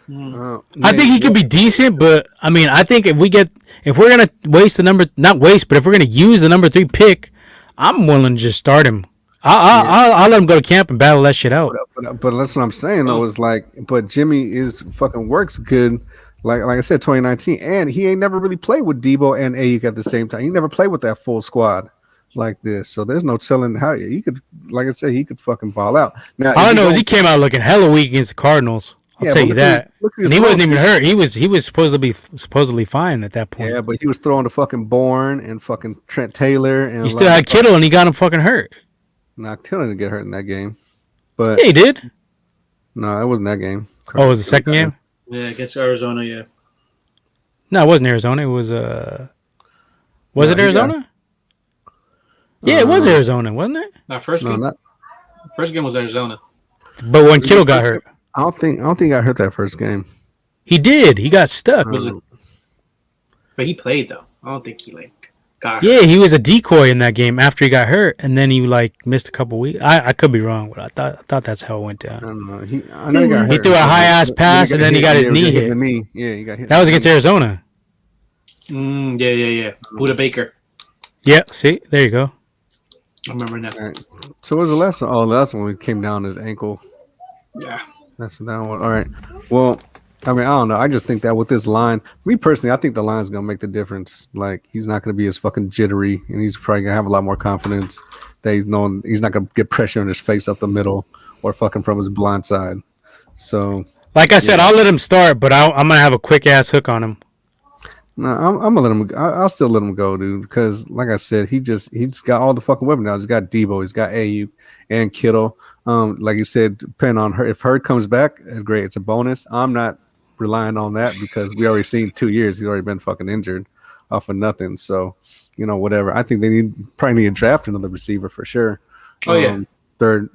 I think he could be decent, but I mean, I think if we're gonna waste not waste, but if we're gonna use the number 3 pick, I'm willing to just start him. I'll let him go to camp and battle that shit out. But that's what I'm saying though. Is like, but Jimmy is fucking works good. Like I said, 2019, and he ain't never really played with Debo and Ayuk at the same time. He never played with that full squad like this. So there's no telling how he could. Like I said, he could fucking ball out. Now all I know is he came out looking hella weak against the Cardinals. I'll tell you that. And he wasn't even hurt. He was supposedly fine at that point. Yeah, but he was throwing to fucking Bourne and fucking Trent Taylor, and he still had Kittle, and he got him fucking hurt. Nah, Kittle didn't get hurt in that game. But yeah, he did. No, it wasn't that game. Oh, it was the second game? Yeah, against Arizona, yeah. No, it wasn't Arizona. It was Was it Arizona? Yeah, it was Arizona, wasn't it? First game was Arizona. But when Kittle got hurt. I don't think he got hurt that first game. He did. He got stuck. But he played though. I don't think he got hurt. Yeah, he was a decoy in that game after he got hurt, and then he missed a couple weeks. I could be wrong, but I thought that's how it went down. I don't know. I know he got hurt. He threw a high ass pass, and then he got his knee hit. Yeah, he got hit. That was against Arizona. Yeah. Buda Baker. Yeah, see, there you go. I remember now. Right. So what was the last one? Oh, the last one came down his ankle. Yeah. That's that one. All right. Well, I mean, I don't know. I just think that with this line, me personally, I think the line's gonna make the difference. Like he's not gonna be as fucking jittery, and he's probably gonna have a lot more confidence that he's not gonna get pressure in his face up the middle or fucking from his blind side. So, like I said, I'll let him start, but I'm gonna have a quick ass hook on him. No, I'm gonna let him. I'll still let him go, dude. Because, like I said, he's got all the fucking weapons now. He's got Debo, he's got Ayuk and Kittle. Like you said, depending on her, if Hurd comes back, great. It's a bonus. I'm not relying on that because we already seen 2 years. He's already been fucking injured off of nothing. So, whatever. I think they probably need to draft another receiver for sure. Oh yeah, third,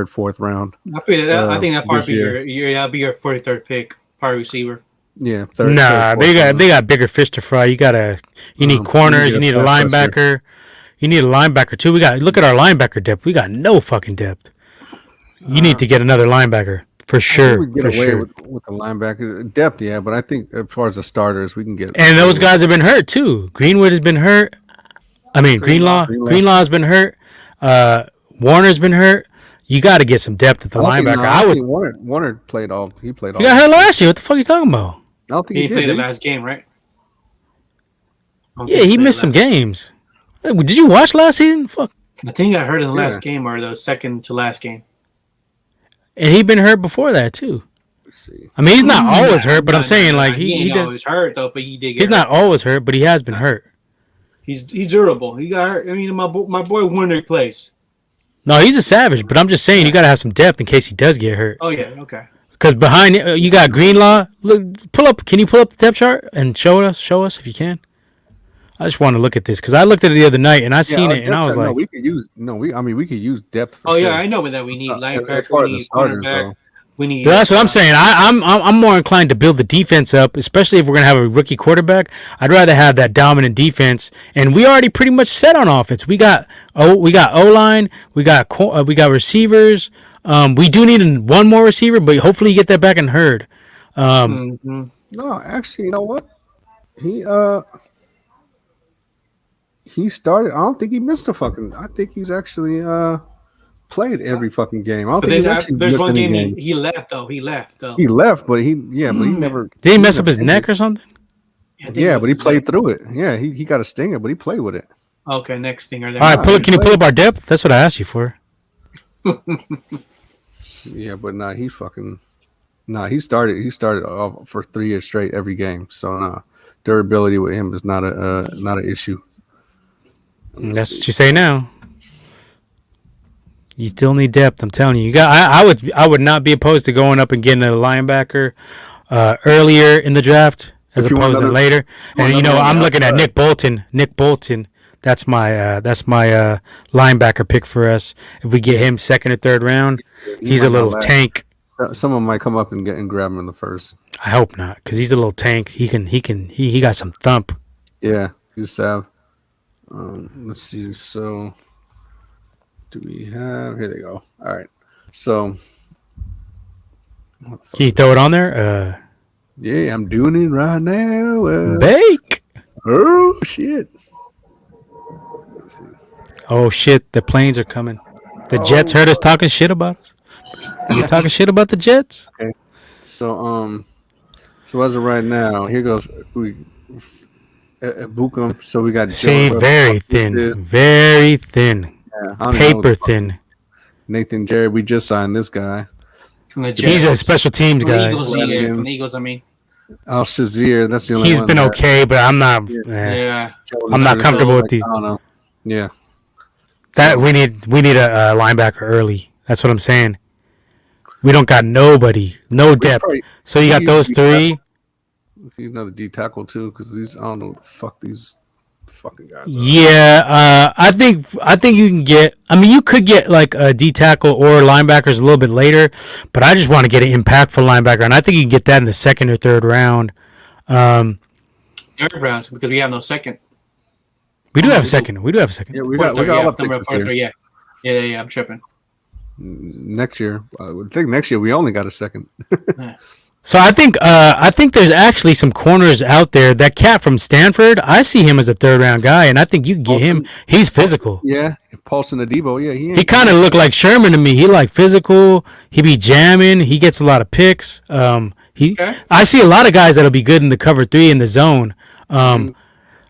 fourth round. I think that probably be your 43rd pick, probably receiver. Yeah, third, they got bigger fish to fry. You need corners. You need a linebacker. You need a linebacker too. Look at our linebacker depth. We got no fucking depth. You need to get another linebacker for sure. We get away with the linebacker depth, yeah. But I think as far as the starters, we can get. And those guys have been hurt too. Greenwood has been hurt. I mean, Greenlaw has been hurt. Warner's been hurt. You got to get some depth at the linebacker. Warner played all. He played all. He got hurt last year. What the fuck are you talking about? I don't think he played the last game, right? Yeah, he missed some games. Hey, did you watch last season? Fuck. I think I heard in the last game or the second to last game. And he'd been hurt before that too. Let's see. I mean, he's not always hurt, but I'm saying like he does. Always hurt though, but he did. He's not always hurt, but he has been hurt. He's durable. He got hurt. I mean, my boy Warner plays. No, he's a savage, but I'm just saying you got to have some depth in case he does get hurt. Oh yeah, okay. Because behind you got Greenlaw. Look, pull up. Can you pull up the depth chart and show us if you can? I just want to look at this because I looked at it the other night and I seen it and I was like, we could use depth. I know that we need linebacker. As far as the starters, We need. That's what I'm saying. I'm more inclined to build the defense up, especially if we're gonna have a rookie quarterback. I'd rather have that dominant defense, and we already pretty much set on offense. We got O line, we got receivers. We do need one more receiver, but hopefully you get that back in Hurd. No, actually, you know what? He started. I don't think he missed a fucking. I think he's actually played every fucking game. I don't think he's actually there's missed one any game game. he left though. He left though. He left, but he never. Did he mess up his neck or something? Yeah, but he played through it. Yeah, he got a stinger, but he played with it. Okay, next thing. All right, can you pull up our depth? That's what I asked you for. Yeah, but he fucking. He started off for 3 years straight every game. So durability with him is not an issue. That's what you say now. You still need depth. I'm telling you. I would not be opposed to going up and getting a linebacker earlier in the draft as opposed to later. And I'm looking at Nick Bolton. That's my linebacker pick for us. If we get him second or third round, he's a little tank. Someone might come up and grab him in the first. I hope not, because he's a little tank. He got some thump. Yeah, just have. Let's see. So, do we have? Here they go. All right. So, can you throw it on there? Yeah, I'm doing it right now. Bake. Oh shit. Oh shit! The planes are coming. The Jets heard us talking shit about us. Are you talking shit about the Jets? Okay. So as of right now, here goes Bukum. So we got very thin. Yeah, paper thin. Nathan Jerry. We just signed this guy. From the Jets. He's a special teams guy. From the Eagles, I mean. Al Shazier. That's the only He's one. been okay, but I'm not. Yeah. I'm not comfortable with these. I don't know. Yeah. That we need a linebacker early. That's what I'm saying. We don't got nobody, no depth. So you got those three. He's another D tackle too, because I don't know what the fuck these fucking guys are. Yeah, I think you can get. I mean, you could get like a D tackle or linebackers a little bit later, but I just want to get an impactful linebacker, and I think you can get that in the second or third round. Third round, because we have no second. We do have a second. Yeah, we got all the picks this year. Yeah. I'm tripping. Next year, I would think next year we only got a second. So I think there's actually some corners out there. That cat from Stanford, I see him as a third round guy, and I think you can get him. He's physical. Yeah, Paulson Adebo. Yeah, he kind of looked like Sherman to me. He like physical. He be jamming. He gets a lot of picks. I see a lot of guys that'll be good in the cover 3 in the zone.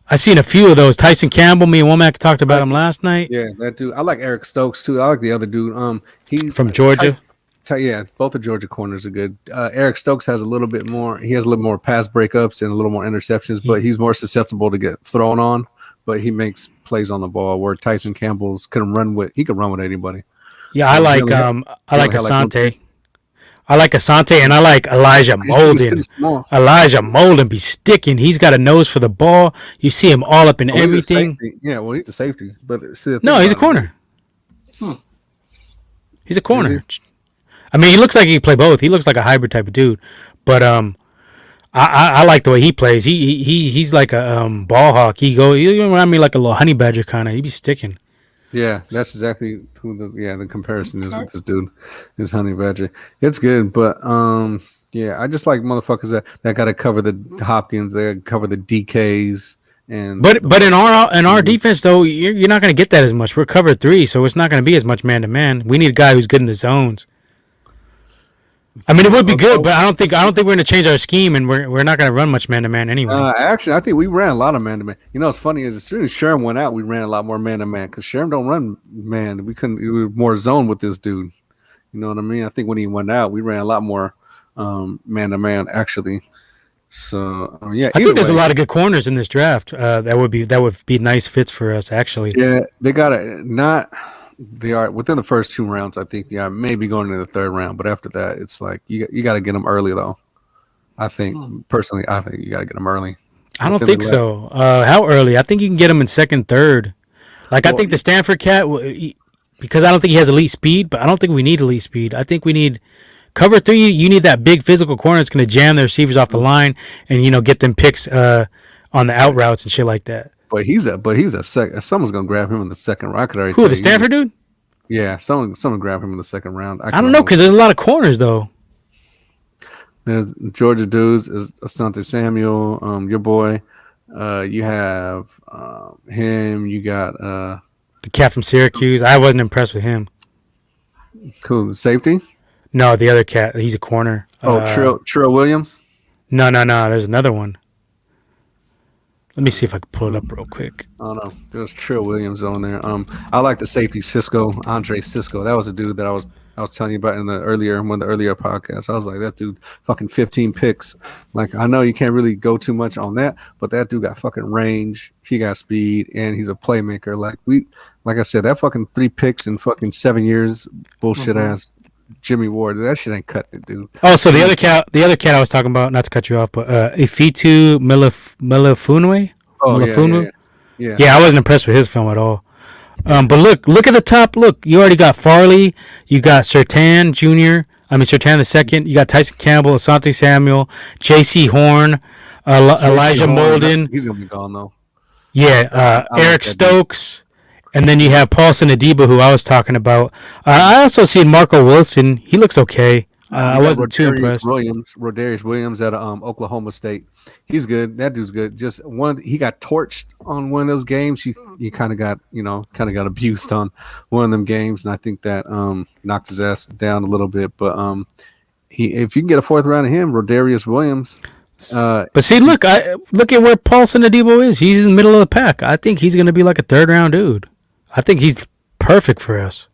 I seen a few of those. Tyson Campbell, me and Womack talked about him last night. Yeah, that dude. I like Eric Stokes too. I like the other dude. He's from Georgia. Yeah, both the Georgia corners are good. Eric Stokes has a little bit more. He has a little more pass breakups and a little more interceptions, but he's more susceptible to get thrown on. But he makes plays on the ball. Where Tyson Campbell's can run with anybody. Yeah, I like Asante. I like Asante, and I like Elijah Molden. Elijah Molden be sticking. He's got a nose for the ball. You see him all up in everything. Yeah, well, he's a safety, but he's a corner. He's a corner. I mean, he looks like he can play both. He looks like a hybrid type of dude. But I like the way he plays. He's like a ball hawk. He remind me like a little honey badger kind of. He be sticking. Yeah, that's exactly who the comparison is with this dude, is Honey Badger. It's good, but yeah, I just like motherfuckers that got to cover the Hopkins, they got to cover the DKs, and but in our defense though, you're not going to get that as much. We're cover 3, so it's not going to be as much man to man. We need a guy who's good in the zones. I mean, it would be good, but I don't think we're going to change our scheme, and we're not going to run much man to man anyway. Actually, I think we ran a lot of man to man. You know, what's funny is as soon as Sherm went out, we ran a lot more man to man because Sherm don't run man. We were more zone with this dude. You know what I mean? I think when he went out, we ran a lot more man to man actually. So yeah, I think there's a lot of good corners in this draft. That would be nice fits for us actually. Yeah, they got to They are within the first 2 rounds. I think they are maybe going into the 3rd round, but after that, it's like you got to get them early, though. I think personally, you got to get them early. I don't think so. How early? I think you can get them in 2nd, 3rd. I think the Stanford cat, because I don't think he has elite speed, but I don't think we need elite speed. I think we need cover 3, you need that big physical corner that's going to jam the receivers off the line and get them picks on the out routes and shit like that. But he's a second. Someone's gonna grab him in the second round. I could already Who, tell the you. Stanford dude? Yeah, someone grab him in the second round. I don't know because there's a lot of corners though. There's Georgia dudes, Asante Samuel, your boy. You have him. You got the cat from Syracuse. I wasn't impressed with him. Who, safety? No, the other cat. He's a corner. Trill Williams. No. There's another one. Let me see if I can pull it up real quick. I don't know. There's Trill Williams on there. I like the safety Andre Cisco. That was a dude that I was telling you about in one of the earlier podcasts. I was like, that dude fucking 15 picks. Like, I know you can't really go too much on that, but that dude got fucking range. He got speed, and he's a playmaker. Like I said, that fucking 3 picks in fucking 7 years, bullshit ass Jimmy Ward. That shit ain't cutting it, dude. Oh, so the other cat I was talking about, not to cut you off, but Ifitu Melifunwe. Oh, yeah, I wasn't impressed with his film at all. But look at the top. Look, you already got Farley. You got Surtain the second. You got Tyson Campbell, Asante Samuel, J.C. Horn, Elijah Molden. He's gonna be gone though. Yeah, Eric Stokes. And then you have Paulson Adebo, who I was talking about. I also seen Marco Wilson. He looks okay. I wasn't too impressed. Rodarius Williams at Oklahoma State. He's good. That dude's good. Just he got torched on one of those games. He kind of got abused on one of them games, and I think that knocked his ass down a little bit. But if you can get a 4th round of him, Rodarius Williams. But see, look at where Paulson Adebo is. He's in the middle of the pack. I think he's going to be like a 3rd round dude. I think he's perfect for us.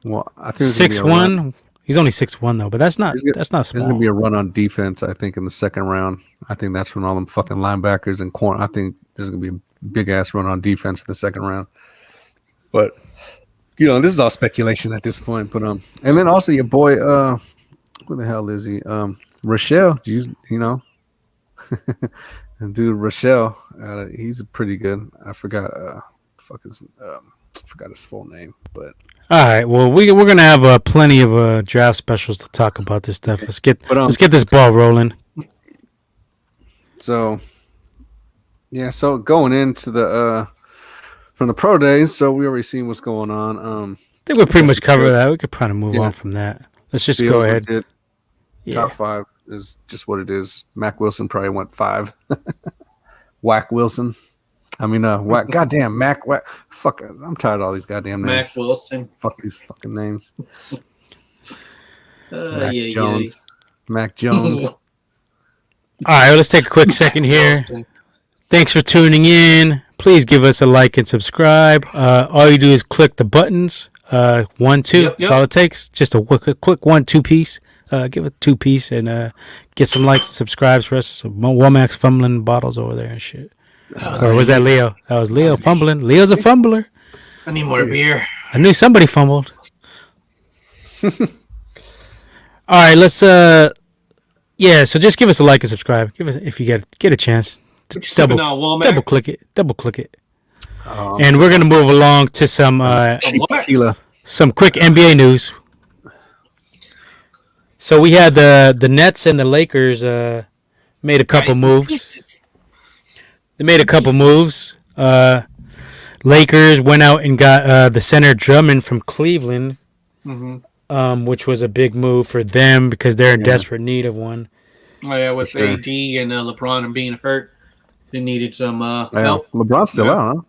Well, I think 6'1". He's only 6'1" though, but that's not small. There's going to be a run on defense, I think, in the 2nd round. I think that's when all them fucking linebackers and corner. I think there's going to be a big ass run on defense in the 2nd round. But this is all speculation at this point. But and then also your boy, who the hell is he? Rochelle. Dude, Rochelle. He's pretty good. I forgot. Forgot his full name, but. All right. Well, we're gonna have plenty of draft specials to talk about this stuff. Let's get this ball rolling. So, yeah. So going into the from the pro days, so we already seen what's going on. I think we pretty much covered that. We could probably move on from that. Let's just go ahead. Top 5 is just what it is. Mac Wilson probably went 5. Whack Wilson. I mean, Whack. Goddamn Mac. Whack. Fuck. I'm tired of all these goddamn names. Mac Wilson. Fuck these fucking names. Mac Jones. Mac Jones. All right, let's take a quick second here. Thanks for tuning in. Please give us a like and subscribe. All you do is click the buttons. 1, 2. Yep. That's all it takes. Just a quick 1-2 piece. Give it 2 piece and get some likes and subscribes for us. Womack's fumbling bottles over there and shit. Or was that Leo? That was Leo fumbling. Leo's a fumbler. I need more beer. I knew somebody fumbled. All right, let's so just give us a like and subscribe. Give us if you get a chance. Double click it. And we're gonna move along to some quick NBA news. So we had the Nets and the Lakers made a couple moves. They made a couple moves. Lakers went out and got the center Drummond from Cleveland, which was a big move for them because they're in desperate need of one. Oh, yeah, with AD and LeBron and being hurt, they needed some help. LeBron's still out, huh?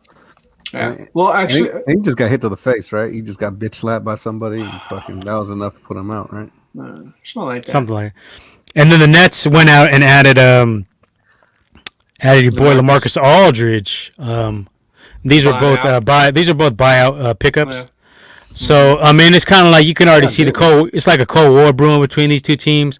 Yeah. Well, actually, he just got hit to the face, right? He just got bitch slapped by somebody. And that was enough to put him out, right? Something like that. And then the Nets went out and added your boy LaMarcus Aldridge. These were both buyout pickups. Yeah. So I mean, it's kind of like you can already see it's like a cold war brewing between these two teams,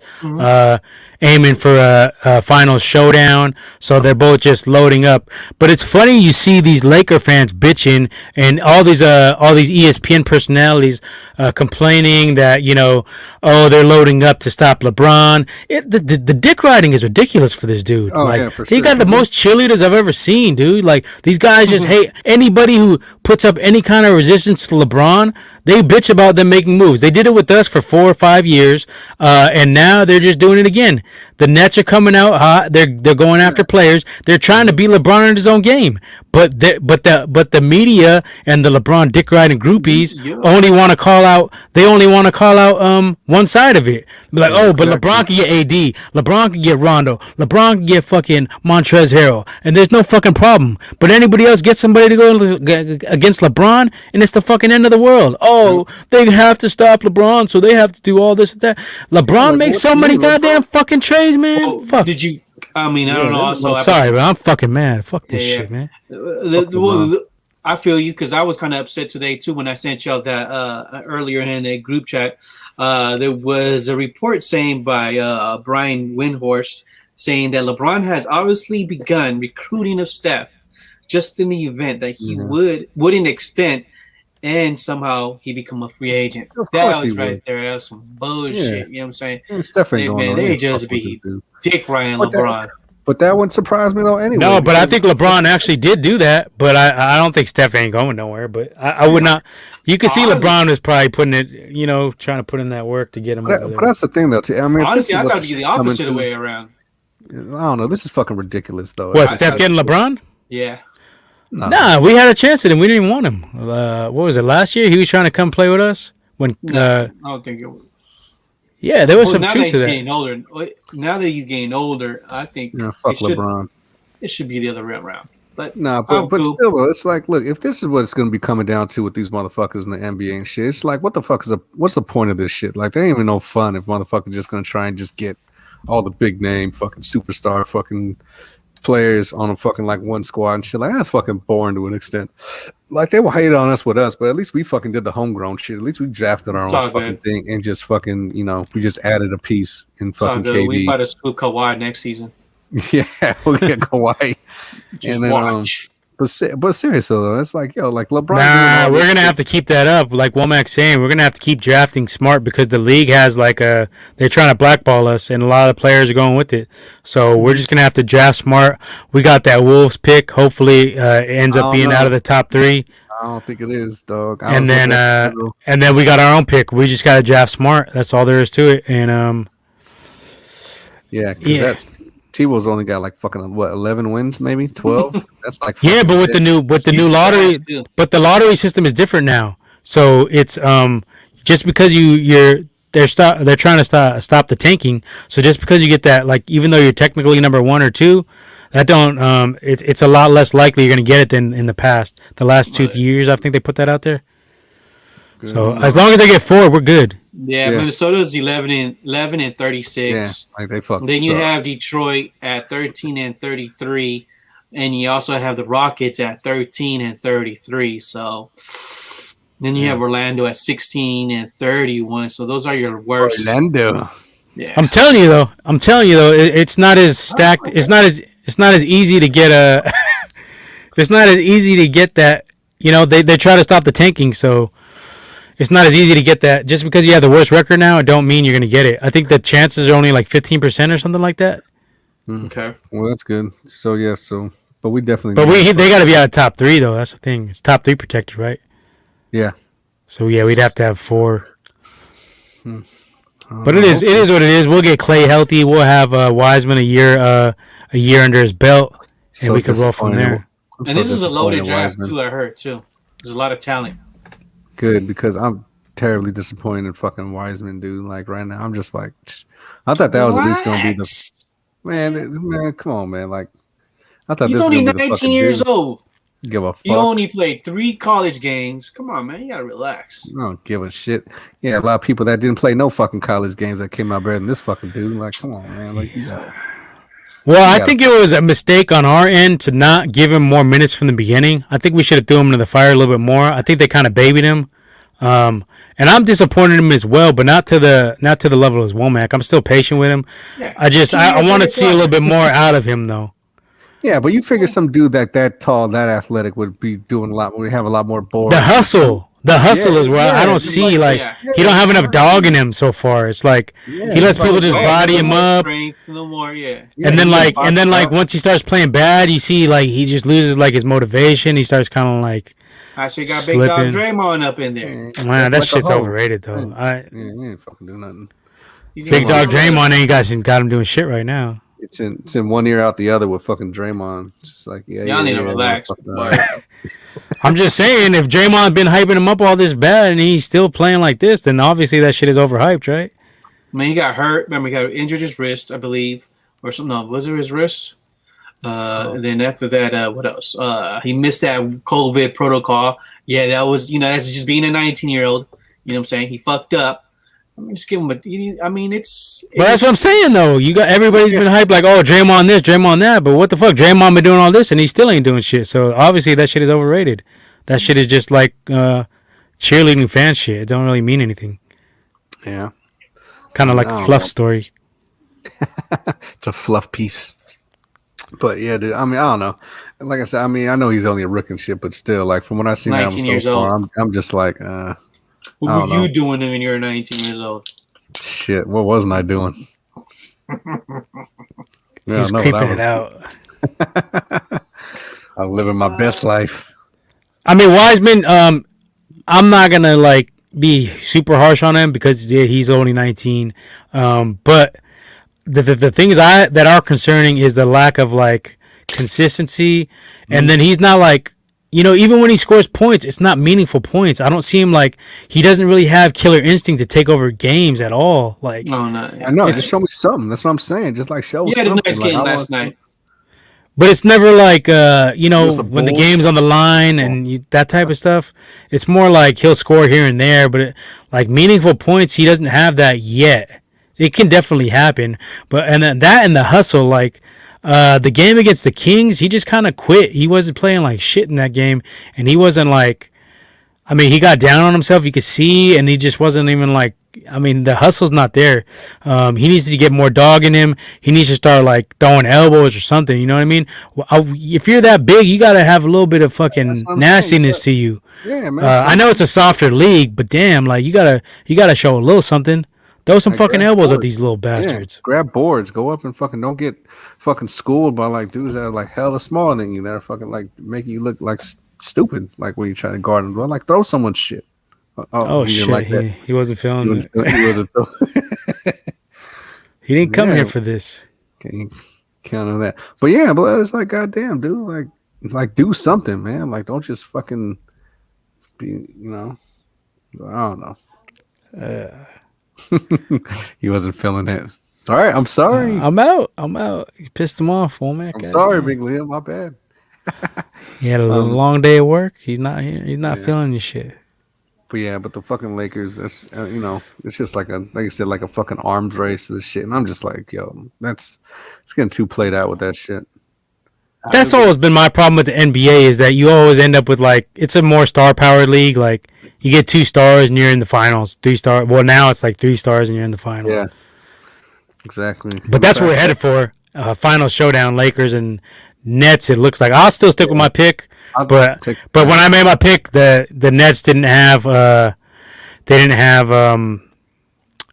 aiming for a final showdown. So they're both just loading up. But it's funny you see these Laker fans bitching and all these ESPN personalities complaining that they're loading up to stop LeBron. The dick riding is ridiculous for this dude. He got the most cheerleaders I've ever seen, dude. Like these guys just hate anybody who puts up any kind of resistance to LeBron. They bitch about them making moves. They did it with us for 4 or 5 years, and now they're just doing it again. The Nets are coming out hot. They're going after players. They're trying to beat LeBron in his own game. But the media and the LeBron dick riding groupies only want to call out. They only want to call out one side of it. Be like, but LeBron can get AD. LeBron can get Rondo. LeBron can get fucking Montrezl Harrell, and there's no fucking problem. But anybody else gets somebody to go against LeBron, and it's the fucking end of the world. Oh, they have to stop LeBron, so they have to do all this and that. LeBron makes so many goddamn fucking trades, man. Fuck. Did you? I mean, I don't know. Also, sorry, but I'm fucking mad. Fuck this shit, man. I feel you because I was kind of upset today too when I sent y'all that earlier in a group chat. There was a report saying by Brian Windhorst saying that LeBron has obviously begun recruiting of Steph just in the event that he wouldn't extend and somehow he become a free agent. That was right there. That was some bullshit. You know what I'm saying? Steph ain't going they just be dick riding LeBron. But that wouldn't surprise me though anyway. No, but I think LeBron actually did do that. But I don't think Steph ain't going nowhere. But I would not. You can see LeBron is probably putting it, trying to put in that work to get him. But that's the thing though. I mean, honestly, I thought it'd be the opposite way around. I don't know. This is fucking ridiculous though. What, Steph getting LeBron? Yeah. Nah, we had a chance at him. We didn't even want him. What was it, last year? He was trying to come play with us? I don't think it was. Yeah, there was some truth to that. Now that he's getting older, I think fuck LeBron. It should be the other way around. But but still, though, it's like, look, if this is what it's going to be coming down to with these motherfuckers in the NBA and shit, it's like, what's the point of this shit? Like, they ain't even no fun if motherfuckers just going to try and just get all the big name fucking superstar fucking players on a fucking like one squad and shit. Like, that's fucking boring to an extent. Like, they will hate on us with us, but at least we fucking did the homegrown shit. At least we drafted our own fucking thing and just fucking, we just added a piece in fucking KD. We about to scoop Kawhi next season. Yeah, we'll get Kawhi. And then watch. But seriously though, it's like, like LeBron. Nah, we're gonna have to keep that up. Like Womac's saying, we're gonna have to keep drafting smart because the league has they're trying to blackball us, and a lot of the players are going with it. So we're just gonna have to draft smart. We got that Wolves pick. Hopefully, it ends up being out of the top 3. I don't think it is, dog. And then we got our own pick. We just gotta draft smart. That's all there is to it. And T-Will's only got like fucking 11 wins, maybe 12. That's like but with the new lottery, but the lottery system is different now. So it's just because they're trying to stop the tanking. So just because you get that, like, even though you're technically number 1 or 2, that don't it's a lot less likely you're gonna get it than in the past. The last 2 years, I think they put that out there. Good. So as long as they get 4, we're good. Yeah, Minnesota's 11 and 36. Yeah, like they fucking then you suck. have Detroit at 13 and 33, and you also have the Rockets at 13 and 33. So then you have Orlando at 16 and 31. So those are your worst. Orlando. Yeah. I'm telling you though, it's not as stacked. It's not as easy to get a. It's not as easy to get that. They try to stop the tanking, so. It's not as easy to get that. Just because you have the worst record now, it don't mean you're going to get it. I think the chances are only like 15% or something like that. Okay. Well, that's good. So, but we definitely... But they got to be out of top 3, though. That's the thing. It's top 3 protected, right? Yeah. So, we'd have to have 4. But it is what it is. We'll get Clay healthy. We'll have Wiseman a year under his belt, and we can roll from there. And this is a loaded draft, too, I heard, too. There's a lot of talent. Good, because I'm terribly disappointed in fucking Wiseman, dude. Like right now, I'm just like, I thought that was at least gonna be the man. Come on, man. Like I thought he's this only was 19 years old. Give a fuck. He only played 3 college games. Come on, man. You gotta relax. I don't give a shit. Yeah, a lot of people that didn't play no fucking college games that came out better than this fucking dude. Like, come on, man. Like, Well, I think it was a mistake on our end to not give him more minutes from the beginning. I think we should have threw him into the fire a little bit more. I think they kind of babied him. And I'm disappointed in him as well, but not to the level as Womack. I'm still patient with him. Yeah. I want to see a little bit more out of him though. Yeah, but you figure some dude that tall, that athletic would be doing a lot. We have a lot more ball. The hustle is where I don't see he don't have enough dog in him so far. It's like he lets people just body him up. And then once he starts playing bad, you see like he just loses like his motivation. He starts kind of like I should got big dog slipping. Draymond up in there. Man, that like a shit's hoe. overrated though. He ain't fucking do nothing. Big dog Draymond ain't got him doing shit right now. It's in one ear out the other with fucking Draymond. Just like y'all need to relax. I'm just saying, if Draymond been hyping him up all this bad and he's still playing like this, then obviously that shit is overhyped, right? I mean, he got hurt. Remember, he got injured his wrist, I believe, or something. No, was it his wrist? And then after that, what else? He missed that COVID protocol. Yeah, that was, that's just being a 19-year-old. You know what I'm saying? He fucked up. I mean, just give him it's. But that's what I'm saying, though. You got everybody's been hyped like, oh, Draymond this, Draymond that. But what the fuck? Draymond been doing all this and he still ain't doing shit. So obviously that shit is overrated. That shit is just like cheerleading fan shit. It don't really mean anything. Yeah. Kind of like a fluff story. It's a fluff piece. But yeah, dude, I mean, I don't know. Like I said, I mean, I know he's only a rook and shit, but still, like from what I've seen out so far, I'm just like, what were you doing when you were 19 years old? Shit, what wasn't I doing? He's creeping it out. I'm living my best life. I mean, Wiseman, I'm not gonna like be super harsh on him because he's only 19. But the things that are concerning is the lack of like consistency, and then he's not like, even when he scores points, it's not meaningful points. I don't see him like he doesn't really have killer instinct to take over games at all. Like, I know. Just show me something. That's what I'm saying. Just like show. He had a nice game last night. But it's never like, when the game's on the line and that type of stuff. It's more like he'll score here and there, but like meaningful points, he doesn't have that yet. It can definitely happen. But and then that and the hustle, like the game against the Kings, he just kind of quit. He wasn't playing like shit in that game, and he wasn't like, I mean, he got down on himself. You could see, and he just wasn't even like. I mean, the hustle's not there. He needs to get more dog in him. He needs to start like throwing elbows or something. You know what I mean? If you're that big, you gotta have a little bit of fucking nastiness to you. Yeah, man. I know it's a softer league, but damn, like you gotta show a little something. Throw some fucking elbows at these little bastards. Yeah, grab boards. Go up and fucking don't get fucking schooled by like dudes that are like hella smaller than you that are fucking like making you look like stupid. Like when you try to guard them, well, like throw someone's shit. Oh shit! Like he wasn't feeling it. He wasn't. He didn't come here for this. Count on that. But yeah, but it's like goddamn, dude. Like do something, man. Like don't just fucking be. I don't know. He wasn't feeling it. All right, I'm sorry. I'm out. You pissed him off, man. I'm sorry, Big Leo. My bad. He had a long day of work. He's not here. He's not feeling your shit. But the fucking Lakers, that's it's just like I said, like a fucking arms race to this shit, and I'm just like, yo, it's getting too played out with that shit. That's always been my problem with the NBA is that you always end up with like it's a more star-powered league. Like you get 2 stars and you're in the finals. 3 stars. Well, now it's like 3 stars and you're in the finals. Yeah, exactly. But that's what we're headed for. Final showdown, Lakers and Nets. It looks like I'll still stick with my pick. But when I made my pick, the Nets didn't have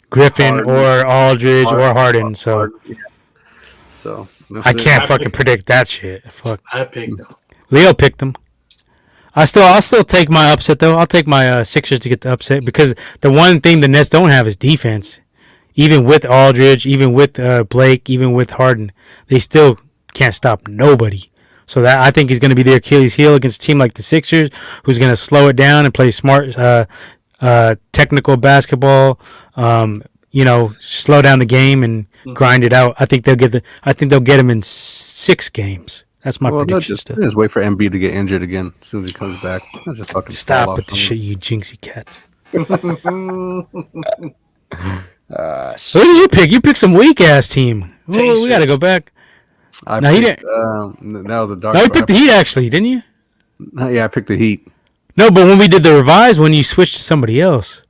Griffin Harden. or Aldridge or Harden. So I can't fucking predict that shit. Fuck. I picked them. Leo picked them. I'll still take my upset though. I'll take my Sixers to get the upset because the one thing the Nets don't have is defense. Even with Aldridge, even with Blake, even with Harden, they still can't stop nobody. So that I think is going to be their Achilles heel against a team like the Sixers, who's going to slow it down and play smart, technical basketball. Slow down the game and grind it out. I think they'll get them in 6 games. That's my prediction. Just wait for Embiid to get injured again as soon as he comes back. I'll just fucking stop with the shit, you jinxie cat. Who did you pick? You picked some weak ass team. Ooh, we got to go back. He didn't. That was a dark. No, you picked the Heat actually, didn't you? Yeah, I picked the Heat. No, but when we did the revised one, you switched to somebody else.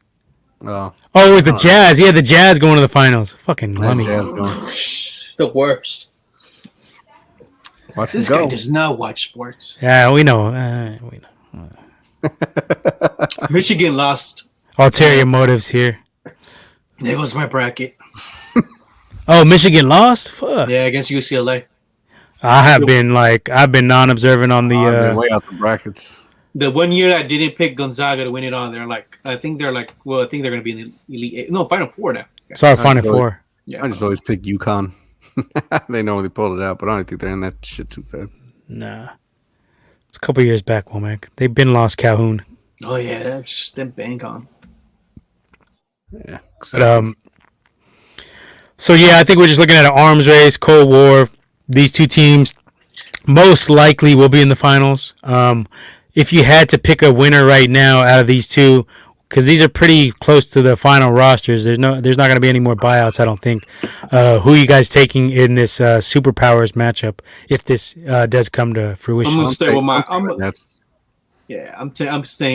Oh, it was the Jazz. Yeah, the Jazz going to the finals. Fucking lummy. The worst. This guy does not watch sports. Yeah, we know. Michigan lost. Ulterior motives here. There goes my bracket. Oh, Michigan lost? Fuck. Yeah, against UCLA. I've been non-observant on the. I've been way out the brackets. the 1 year I didn't pick Gonzaga to win it all, I think they're going to be in the Elite Eight. No, Final Four now. Sorry, Final Four. Yeah, I just always pick UConn. They know they pulled it out, but I don't think they're in that shit too fast. Nah. It's a couple years back, Womack. They've been lost Calhoun. Oh, yeah, that's them bank on. Yeah. But, so, yeah, I think we're just looking at an arms race, Cold War. These two teams most likely will be in the finals. If you had to pick a winner right now out of these two, because these are pretty close to the final rosters, there's not going to be any more buyouts, I don't think. Who are you guys taking in this superpowers matchup if this does come to fruition? I'm going to stay with my.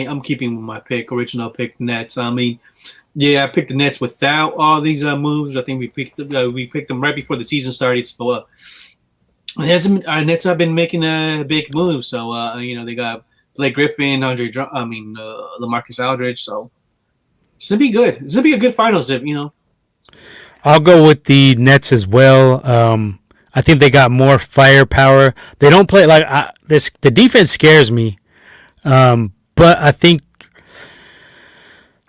I'm keeping my original pick, Nets. I mean, yeah, I picked the Nets without all these moves. I think we picked them right before the season started. So our Nets have been making a big move. So they got Blake Griffin, LaMarcus Aldridge. So it's gonna be good. It's gonna be a good finals. I'll go with the Nets as well. I think they got more firepower. They don't play like this. The defense scares me, but I think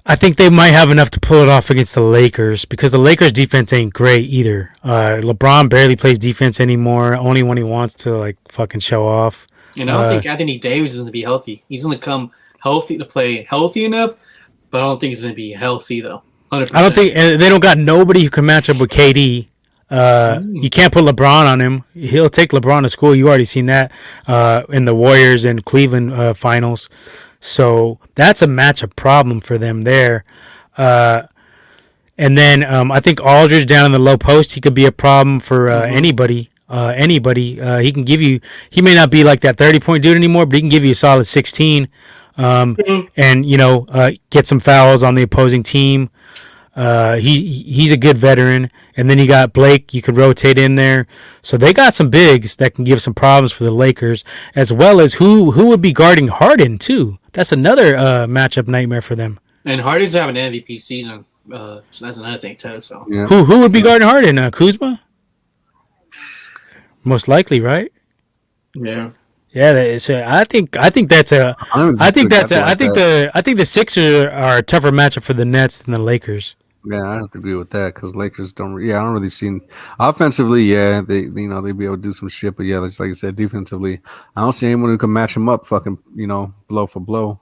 they might have enough to pull it off against the Lakers because the Lakers defense ain't great either. LeBron barely plays defense anymore, only when he wants to like fucking show off. And I don't think Anthony Davis is going to be healthy. He's going to come healthy to play healthy enough, but I don't think he's going to be healthy though. 100%. I don't think they don't got nobody who can match up with KD. You can't put LeBron on him. He'll take LeBron to school. You already seen that in the Warriors and Cleveland finals. So that's a matchup problem for them there. And then I think Aldridge down in the low post, he could be a problem for anybody. He can give you. He may not be like that 30-point dude anymore, but he can give you a solid 16. And get some fouls on the opposing team. He's a good veteran. And then you got Blake. You could rotate in there. So they got some bigs that can give some problems for the Lakers, as well as who would be guarding Harden too. That's another matchup nightmare for them. And Harden's having an MVP season, so that's another thing too. So yeah. Who would be guarding Harden? Kuzma? Most likely, right? Yeah. Yeah, I think the Sixers are a tougher matchup for the Nets than the Lakers. Yeah, I have to agree with that because Lakers don't. Yeah, I don't really see offensively. Yeah, they'd be able to do some shit, but yeah, just like I said, defensively, I don't see anyone who can match them up. Fucking, blow for blow.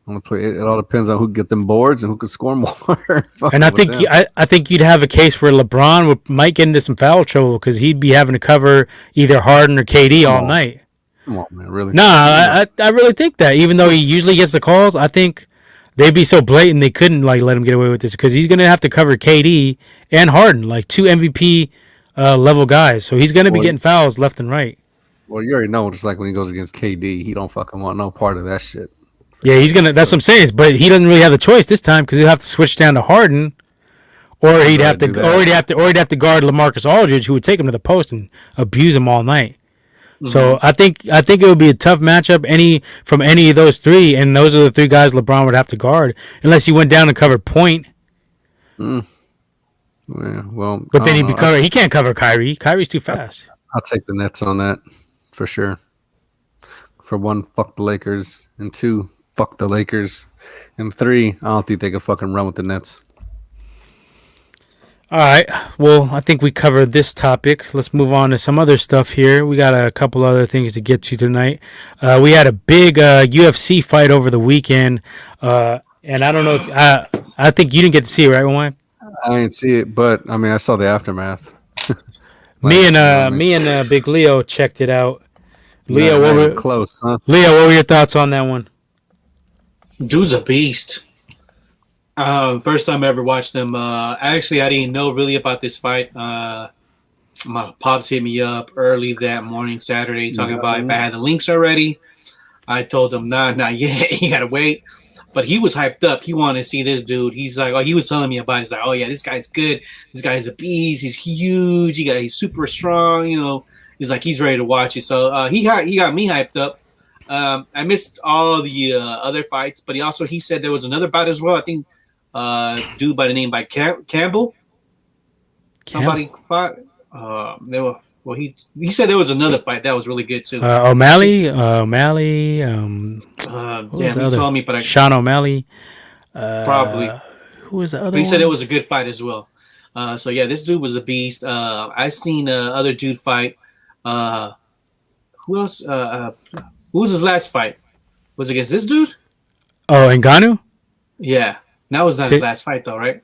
It all depends on who can get them boards and who can score more. And I think you'd have a case where LeBron might get into some foul trouble because he'd be having to cover either Harden or KD all night. Come on, man, really? Nah, I really think that. Even though he usually gets the calls, I think they'd be so blatant they couldn't let him get away with this because he's gonna have to cover KD and Harden, like two MVP level guys. So he's gonna be getting fouls left and right. Well, you already know it's like when he goes against KD, he don't fucking want no part of that shit. Yeah, he's gonna. That's what I'm saying. But he doesn't really have the choice this time because he'll have to switch down to Harden, or he'd have to guard LaMarcus Aldridge, who would take him to the post and abuse him all night. Mm-hmm. So I think it would be a tough matchup from any of those three, and those are the three guys LeBron would have to guard unless he went down and covered point. Yeah, well, but then he can't cover Kyrie. Kyrie's too fast. I'll take the Nets on that for sure. For one, fuck the Lakers, and two, fuck the Lakers, and three, I don't think they can fucking run with the Nets. All right. Well, I think we covered this topic. Let's move on to some other stuff here. We got a couple other things to get to tonight. We had a big UFC fight over the weekend, and I don't know if I think you didn't get to see it, right, Juan? I didn't see it, but I mean, I saw the aftermath. Me and Big Leo checked it out. Leo, what were your thoughts on that one? Dude's a beast. First time I ever watched him. Actually, I didn't know really about this fight. My pops hit me up early that morning, Saturday, talking about if I had the links already. I told him, nah, not yet. You gotta wait. But he was hyped up. He wanted to see this dude. He's like, he was telling me about it. He's like, oh yeah, this guy's good. This guy's a beast. He's huge. He's super strong. He's like, he's ready to watch it. So he got me hyped up. I missed all the other fights, but he said there was another bout as well. I think dude by the name by Campbell. Somebody fought. Well, he said there was another fight that was really good too. O'Malley. Damn, Who was the he other? told me, but I Sean O'Malley. probably. Who was the other But he one? said it was a good fight as well. So yeah, this dude was a beast. I seen other dude fight. Who else? Who was his last fight? Was it against this dude? Oh, Ngannou. Yeah, that was not his last fight though, right?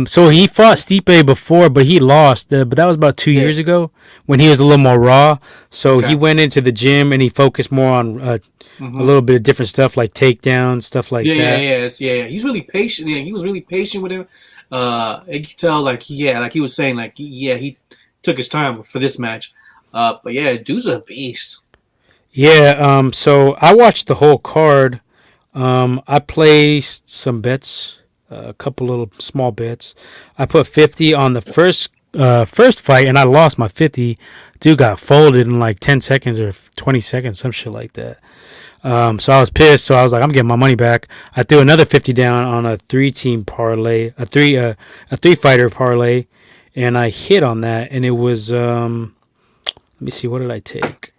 So he fought Stipe before, but he lost. But that was about 2 years ago when he was a little more raw. So he went into the gym and he focused more on a little bit of different stuff like takedowns, stuff like that. Yeah. He's really patient. Yeah, he was really patient with him. You could tell, like he was saying, like he took his time for this match. But yeah, dude's a beast. Yeah. So I watched the whole card. I placed some bets, a couple little small bets. I put 50 on the first fight, and I lost my 50. Dude got folded in like 10 seconds or 20 seconds, some shit like that. So I was pissed. So I was like, I'm getting my money back. I threw another 50 down on a 3-team parlay, a 3-fighter parlay, and I hit on that. And it was let me see, what did I take?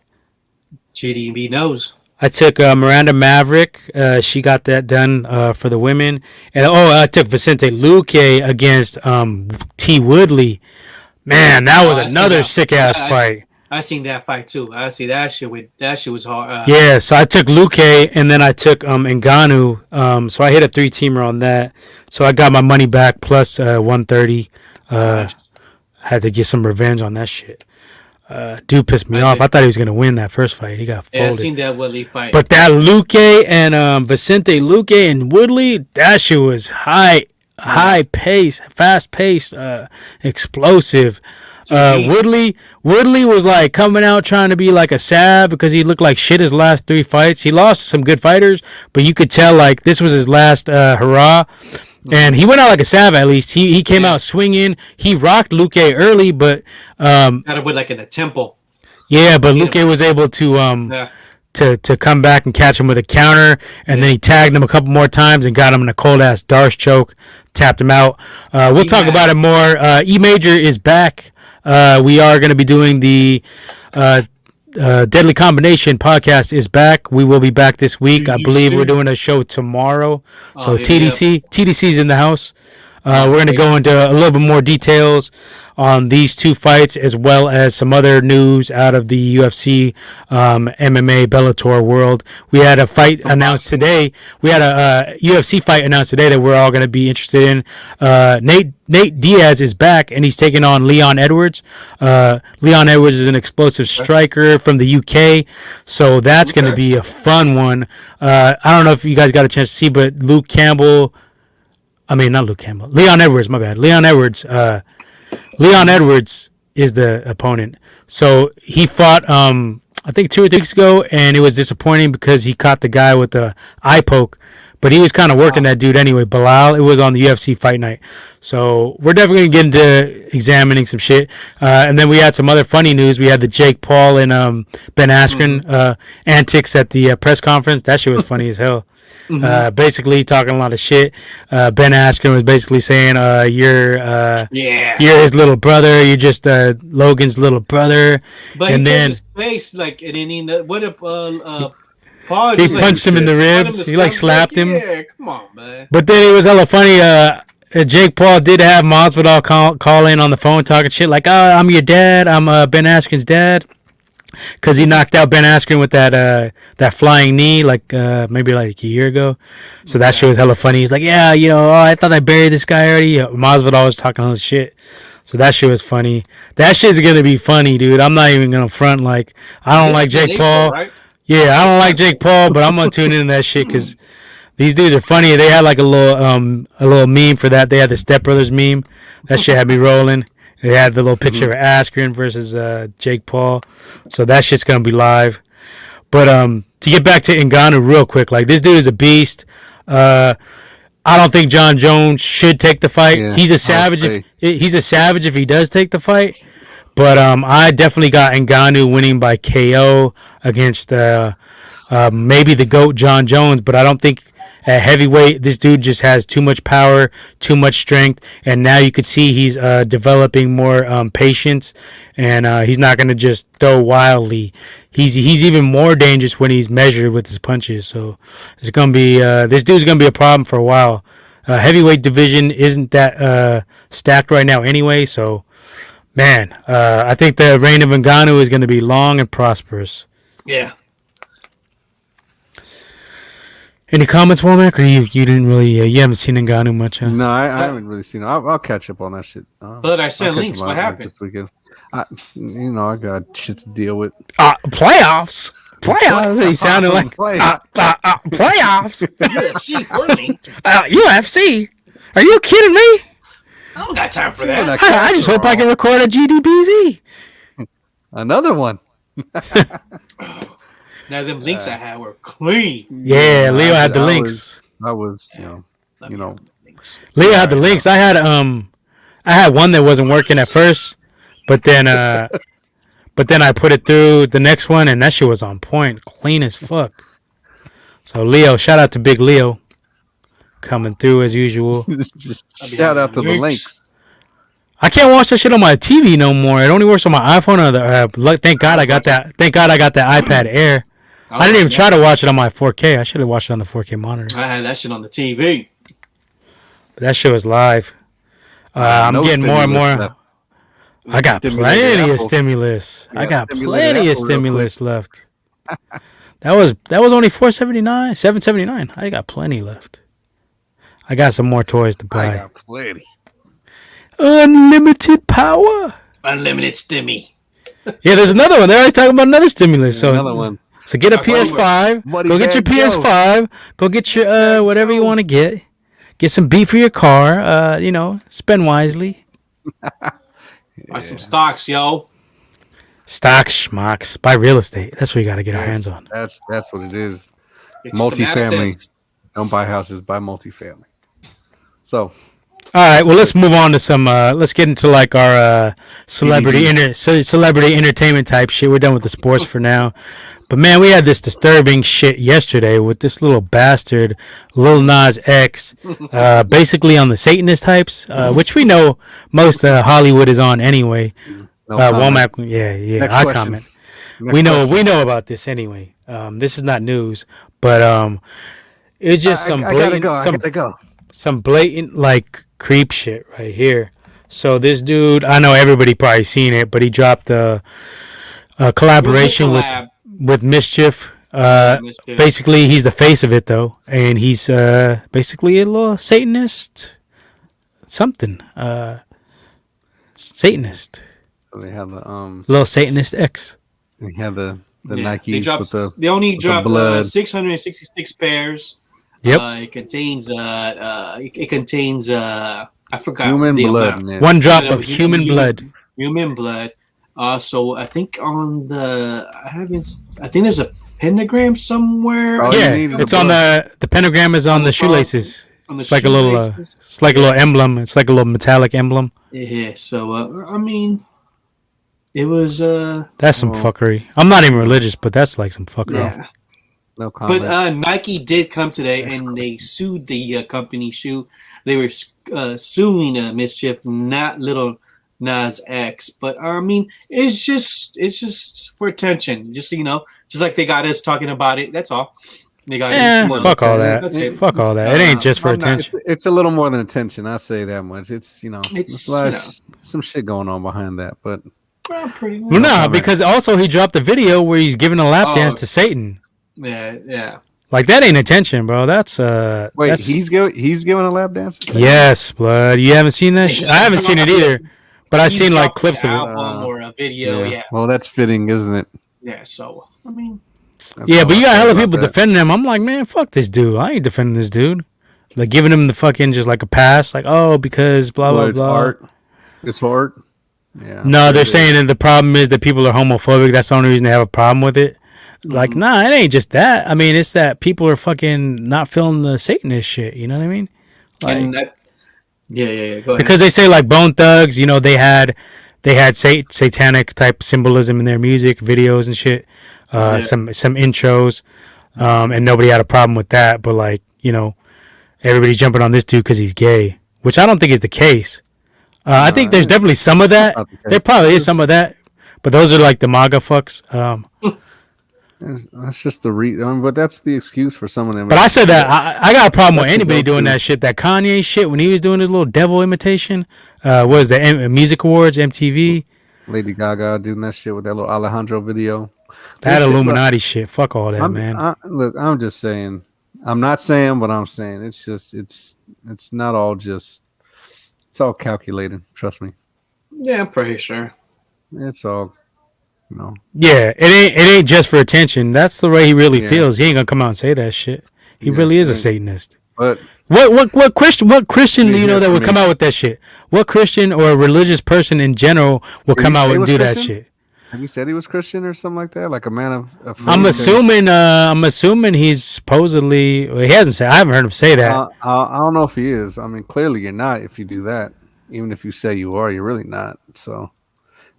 GDB knows. I took Miranda Maverick. She got that done for the women. And I took Vicente Luque against T. Woodley. Man, that was another sick ass fight. I seen that fight too. I see that shit. That shit was hard. Yeah, so I took Luque and then I took Ngannou. So I hit a 3-teamer on that. So I got my money back plus 130. Had to get some revenge on that shit. Dude pissed me off. I thought he was gonna win that first fight. He got folded. Yeah, I seen that Woodley fight. But that Luque and Vicente Luque and Woodley, that shit was high pace, fast paced, explosive. Woodley was like coming out trying to be like a sav because he looked like shit his last 3 fights. He lost to some good fighters, but you could tell like this was his last hurrah. And he went out like a sav at least. He came out swinging. He rocked Luque early, but got it with like in the temple. Yeah, but Luque was able to come back and catch him with a counter, and then he tagged him a couple more times and got him in a cold ass Darce choke, tapped him out. We'll talk about it more. E Major is back. We are going to be doing the Deadly Combination podcast is back. We will be back this week. I believe we're doing a show tomorrow. So TDC's in the house. We're going to go into a little bit more details on these 2 fights as well as some other news out of the UFC, MMA, Bellator world. We had a fight announced today. We had a UFC fight announced today that we're all going to be interested in. Nate Diaz is back, and he's taking on Leon Edwards. Leon Edwards is an explosive striker from the UK, so that's going to be a fun one. I don't know if you guys got a chance to see, but Leon Edwards, my bad. Leon Edwards is the opponent. So he fought, I think 2 or 3 weeks ago, and it was disappointing because he caught the guy with the eye poke. But he was kind of working that dude anyway. Bilal, it was on the UFC fight night. So we're definitely going to get into examining some shit. And then we had some other funny news. We had the Jake Paul and Ben Askren antics at the press conference. That shit was funny as hell. Basically talking a lot of shit. Ben Askren was basically saying, you're his little brother. You're just Logan's little brother. But and he then his face like, and then what if Paul he punched him in the ribs. He like slapped him. Yeah, come on, man. But then it was hella funny. Jake Paul did have Masvidal call in on the phone talking shit like, I'm your dad. I'm Ben Askren's dad. Because he knocked out Ben Askren with that flying knee maybe like a year ago. So that shit was hella funny. He's like, yeah, I thought I buried this guy already. Masvidal was talking all this shit. So that shit was funny. That shit's going to be funny, dude. I'm not even going to front like, I don't like Jake Paul. Right? Yeah, I don't like Jake Paul, but I'm going to tune into that shit because these dudes are funny. They had like a little meme for that. They had the Step Brothers meme. That shit had me rolling. They had the little picture of Askren versus Jake Paul. So that shit's going to be live. But to get back to Ngannou real quick, like this dude is a beast. I don't think John Jones should take the fight. Yeah, he's a savage if he does take the fight. But I definitely got Ngannou winning by KO against maybe the GOAT John Jones, but I don't think at heavyweight this dude just has too much power, too much strength, and now you could see he's developing more patience, and he's not gonna just throw wildly. He's even more dangerous when he's measured with his punches. So it's gonna be this dude's gonna be a problem for a while. Heavyweight division isn't that stacked right now anyway, so man, I think the reign of Ngannou is going to be long and prosperous. Yeah. Any comments, Womack, or you didn't really you haven't seen Ngannou much? Huh? No, I haven't really seen it. I'll catch up on that shit. But I sent links. What happened this weekend? I got shit to deal with. Playoffs. He sounded like playoffs. UFC early. UFC. Are you kidding me? I don't got time for that. I just hope I can record a GDBZ. Another one. Now them links I had were clean. Yeah, Leo had the links. I was, Leo had the links. I had one that wasn't working at first, but then I put it through the next one, and that shit was on point, clean as fuck. So Leo, shout out to Big Leo, coming through as usual. Shout out to the links. I can't watch that shit on my TV no more. It only works on my iPhone or the. Thank God I got that. Thank God I got that iPad Air. I didn't even try to watch it on my 4K. I should have watched it on the 4K monitor. I had that shit on the TV. But that shit was live. I'm getting more and more. I got plenty of stimulus. I got plenty of stimulus left. That was only $479, $779. I got plenty left. I got some more toys to buy. I got plenty. Unlimited power. Unlimited stimmy. Yeah, there's another one. They're already talking about another stimulus. So another one. So get a PS5. Go get your PS5. Go get your whatever you want to get. Get some beef for your car. Spend wisely. Buy some stocks, yo. Stocks, schmucks. Buy real estate. That's what you got to get our hands on. That's what it is. Get you some Multifamily. assets. Don't buy houses. Buy multifamily. So. All right, well, let's move on to some. Let's get into like our celebrity entertainment type shit. We're done with the sports for now, but man, we had this disturbing shit yesterday with this little bastard, Lil Nas X, basically on the Satanist types, which we know most Hollywood is on anyway. Womack, yeah. Next I question. comment. We know about this anyway. This is not news, but it's just some blatant. I gotta go. Some blatant like creep shit right here. So this dude, I know everybody probably seen it, but he dropped a collaboration with Mischief. Basically, he's the face of it though, and he's basically a little Satanist. Something. Satanist. So they have the little Satanist X. They have the Nikes they only dropped blood. 666 pairs. Yep. It contains I forgot human the blood. amount. Man. One drop of human blood. Human blood. So I think on the I think there's a pentagram somewhere. Oh, yeah, it's on the pentagram is on the shoelaces. It's like a little emblem. It's like a little metallic emblem. Yeah. So I mean, it was that's some fuckery. I'm not even religious, but that's like some fuckery. Yeah. No comment. But Nike did come today and they sued the company. They were suing Mischief, not Little Nas X. But I mean, it's just for attention. Just so you know, just like they got us talking about it. That's all. They got fuck all that. Fuck all that. It ain't just for attention. It's a little more than attention. I say that much. It's it's some shit going on behind that, but pretty well, no, because also he dropped a video where he's giving a lap dance to Satan. Yeah. Like that ain't attention, bro. That's wait. That's... He's giving a lap dance. Yes, blood. You haven't seen that? I haven't seen it either, but I've seen like clips of it. Or a video. Yeah. Well, that's fitting, isn't it? Yeah. So I mean. Yeah, but you got hella people defending him. I'm like, man, fuck this dude. I ain't defending this dude. Like giving him the fucking just like a pass, like because blah blah blah. Art. It's art. Yeah. No, they're saying that the problem is that people are homophobic. That's the only reason they have a problem with it. Like, nah, it ain't just that. I mean, it's that people are fucking not feeling the Satanist shit. You know what I mean? Like, yeah. Go ahead. Because they say like Bone Thugs, they had satanic type symbolism in their music videos and shit. Some intros. and nobody had a problem with that. But like, everybody's jumping on this dude because he's gay, which I don't think is the case. I think there's definitely some of that. There probably is some of that, but those are like the MAGA fucks. That's just the but that's the excuse for someone. That but I said that I got a problem with anybody doing that shit. That Kanye shit when he was doing his little devil imitation. What was the Music Awards, MTV? Lady Gaga doing that shit with that little Alejandro video. That Illuminati shit. Fuck all that, man. Look, I'm just saying. I'm not saying what I'm saying. It's just it's not all just. It's all calculated. Trust me. Yeah, I'm pretty sure. It's all. Yeah, it ain't just for attention. That's the way he really feels. He ain't gonna come out and say that shit. He really is a Satanist. But what Christian do you know that would come out with that shit? What Christian or a religious person in general will come out and do that shit? Has he said he was Christian or something like that? Like a man of faith? I'm assuming he's supposedly. Well, he hasn't said. I haven't heard him say that. I don't know if he is. I mean, clearly you're not. If you do that, even if you say you are, you're really not. So.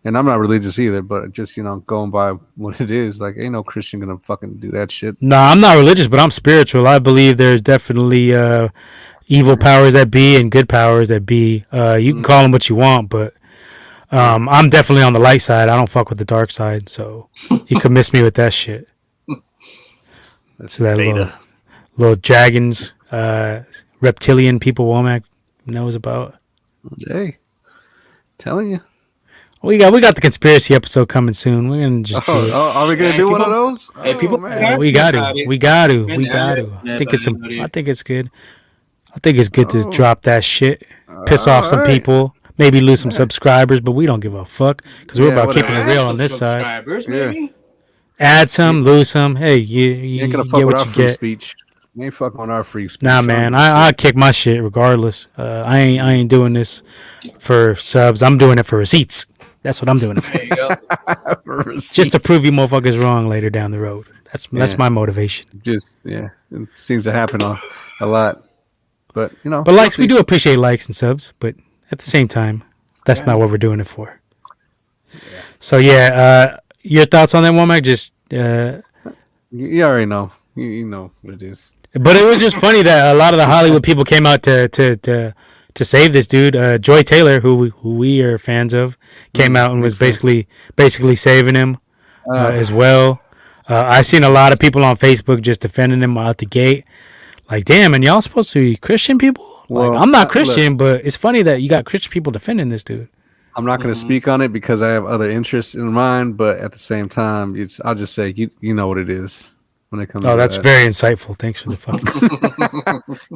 And I'm not religious either, but just, going by what it is, like, ain't no Christian gonna fucking do that shit. No, I'm not religious, but I'm spiritual. I believe there's definitely evil powers that be and good powers that be. You can call them what you want, but I'm definitely on the light side. I don't fuck with the dark side, so you could miss me with that shit. That's that little dragons, reptilian people Womack knows about. Hey, telling you. We got the conspiracy episode coming soon. We're gonna just are we gonna do one of those? Hey, people, we got to. I think it's good. I think it's good to drop that shit, piss off some people, maybe lose some subscribers, but we don't give a fuck because we're about keeping it real on this side. Maybe. Add some, lose some. Hey, you ain't gonna get fuck with what our you free get. speech. You ain't fucking on our free speech. Nah, man, I kick my shit regardless. I ain't doing this for subs. I'm doing it for receipts. That's what I'm doing it for. There you go. Just to prove you motherfuckers wrong later down the road. That's my motivation. It seems to happen a lot. But But likes, we do appreciate likes and subs, but at the same time, that's not what we're doing it for. Yeah. So your thoughts on that, Womack? Just you already know. You know what it is. But it was just funny that a lot of the Hollywood people came out to save this dude. Joy Taylor, who we are fans of, came out and was basically saving him as well. I've seen a lot of people on Facebook just defending him out the gate. Like, damn, and y'all supposed to be Christian people? Like, I'm not Christian, but it's funny that you got Christian people defending this dude. I'm not going to speak on it because I have other interests in mind, but at the same time, I'll just say you know what it is. When it comes that's very insightful. Thanks for the fucking.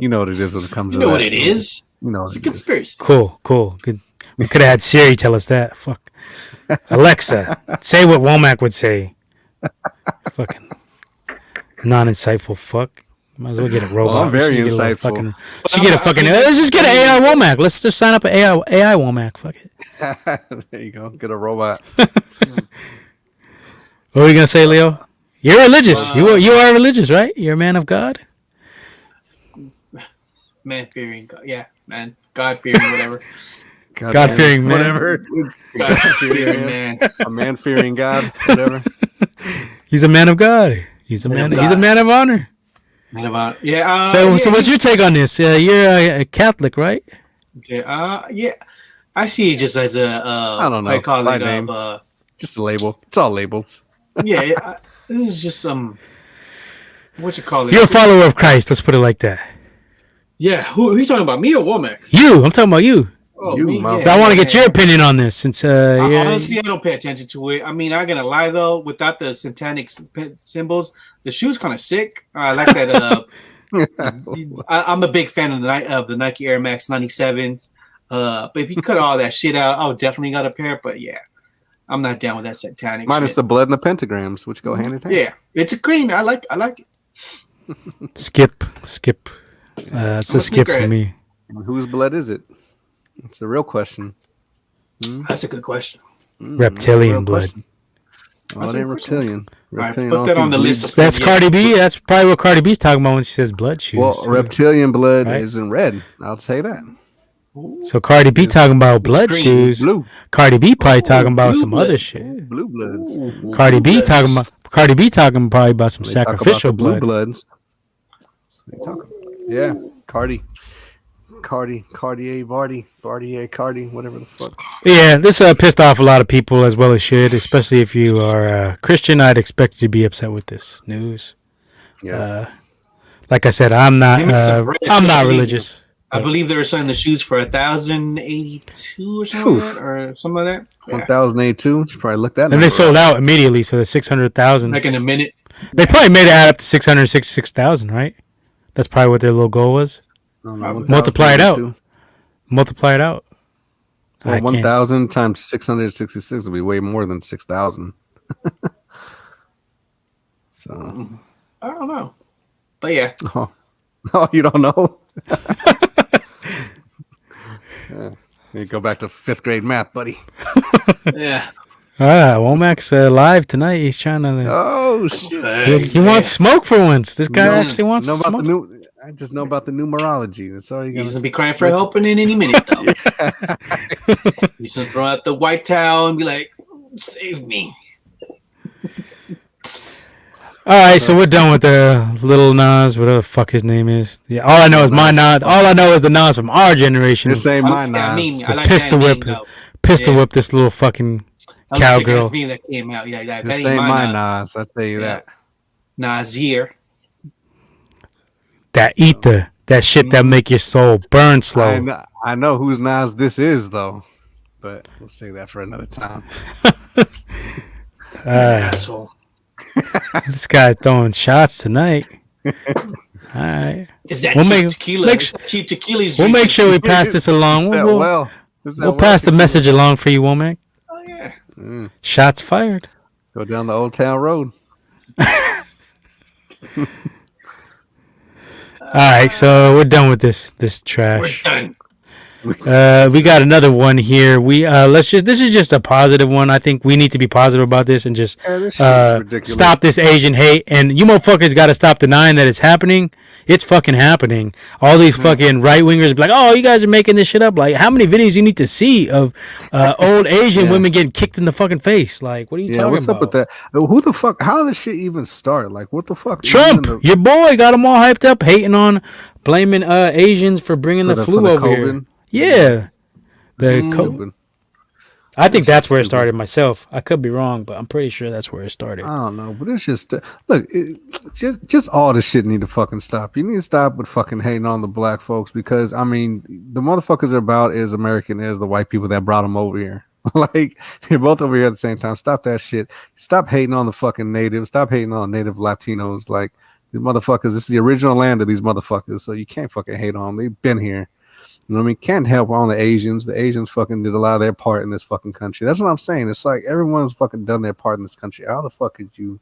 You know what it is when it comes to that. You know what it is. You know it's a conspiracy. Cool. Good. We could have had Siri tell us that. Fuck. Alexa, say what Womack would say. Fucking non-insightful fuck. Might as well get a robot. Well, I'm very insightful. She get a fucking. Let's just get an AI Womack. Let's just sign up an AI Womack. Fuck it. There you go. Get a robot. What were you gonna say, Leo? You're religious. You are religious, right? You're a man of God. Man fearing God. Yeah, man. God fearing whatever. God fearing man. Whatever. God fearing man. A man fearing God. Whatever. He's a man of God. He's a man. He's a man of honor. Man of honor. Yeah. So what's your take on this? You're a Catholic, right? Yeah. Yeah. I see it just as a. I don't know. I call it name. Just a label. It's all labels. Yeah. This is just what you call it? You're a follower of Christ. Let's put it like that. Yeah. Who are you talking about? Me or Womack? You. I'm talking about you. Oh, you, me. Yeah, I want to get your opinion on this since honestly, I don't pay attention to it. I mean, I'm gonna lie though, without the satanic symbols, the shoe's kind of sick. I like that. I'm a big fan of the Nike Air Max 97s. But if you cut all that shit out, I would definitely got a pair. But yeah, I'm not down with that satanic. Minus shit. the blood and the pentagrams, which go hand in hand. Yeah, it's a clean. I like it. Skip. It's a skip for me. Whose blood is it? It's the real question. That's a good question. Reptilian blood. Well, it ain't reptilian. Right, put that on the list. That's Cardi B. That's probably what Cardi B's talking about when she says blood shoes. Well, reptilian blood isn't red. I'll say that. So Cardi B talking about blood shoes. Blue. Cardi B probably talking about some other shit. Blue bloods. Cardi B talking Cardi B talking probably about some They talk about sacrificial the blue blood. bloods. They talk, yeah, Cardi, Cartier, Cardi, whatever the fuck. Yeah, this pissed off a lot of people as well as should, especially if you are Christian. I'd expect you to be upset with this news. Yeah, Like I said, I'm not. They make some bread, I'm so not I mean, religious. I believe they were selling the shoes for 1,082 or something like that, or something like that. Yeah. 1082. You should probably look that. And they number sold up. out immediately, so the 600,000. Like in a minute. They probably made it add up to 666,000, right? That's probably what their little goal was. Multiply it out. 1082. Multiply it out. Well, 1,000 times 666 would be way more than 6,000. So I don't know, but yeah. Oh, you don't know? Yeah. You go back to 5th grade math, buddy. Yeah. Womack's live tonight. He's trying to. Oh shit! He wants smoke for once. This guy actually wants know about smoke. I just know about the numerology. That's all you got. He's gonna be crying for help in any minute, though. He's gonna throw out the white towel and be like, "Save me." All right, so we're done with the little Nas, whatever the fuck his name is. Yeah, all I know is my Nas. All I know is the Nas from our generation. This ain't my I Nas. like Pistol that whip, meme, though. pistol whip this little fucking I was cowgirl. thinking that's meme that came out. Yeah, that This ain't ain't my Nas. Nas. I'll tell you that. Nasir. That ether, that shit that make your soul burn slow. I know whose Nas this is though, but we'll say that for another time. Asshole. This guy's throwing shots tonight. All right, Is that We'll cheap make- tequila? make Is that cheap tequila? we'll make sure we pass this along. We'll pass the message along for you, Womack. Oh yeah. Shots fired. Go down the Old Town Road. All right, so we're done with this We're trash. done. We got another one here. This is just a positive one. I think we need to be positive about this and just This shit is ridiculous. stop this Asian hate. And you motherfuckers got to stop denying that it's happening. It's fucking happening. All these fucking right wingers be like, oh, you guys are making this shit up. Like, how many videos you need to see of old Asian women getting kicked in the fucking face? Like, what are you talking what's about? up with that? Who the fuck? How did this shit even start? Like, what the fuck? Trump, Even your boy, got them all hyped up, hating on, blaming Asians for bringing the flu over here. COVID? Yeah. Stupid. I think that's where it started myself. I could be wrong, but I'm pretty sure that's where it started. I don't know, but it's just look, just all this shit need to fucking stop. You need to stop with fucking hating on the black folks because I mean the motherfuckers are about as American as the white people that brought them over here. Like they're both over here at the same time. Stop that shit. Stop hating on the fucking natives. Stop hating on native Latinos. Like these motherfuckers. This is the original land of these motherfuckers, so you can't fucking hate on them. They've been here. You know what I mean? Can't help on the Asians. The Asians fucking did a lot of their part in this fucking country. That's what I'm saying. It's like everyone's fucking done their part in this country. How the fuck could you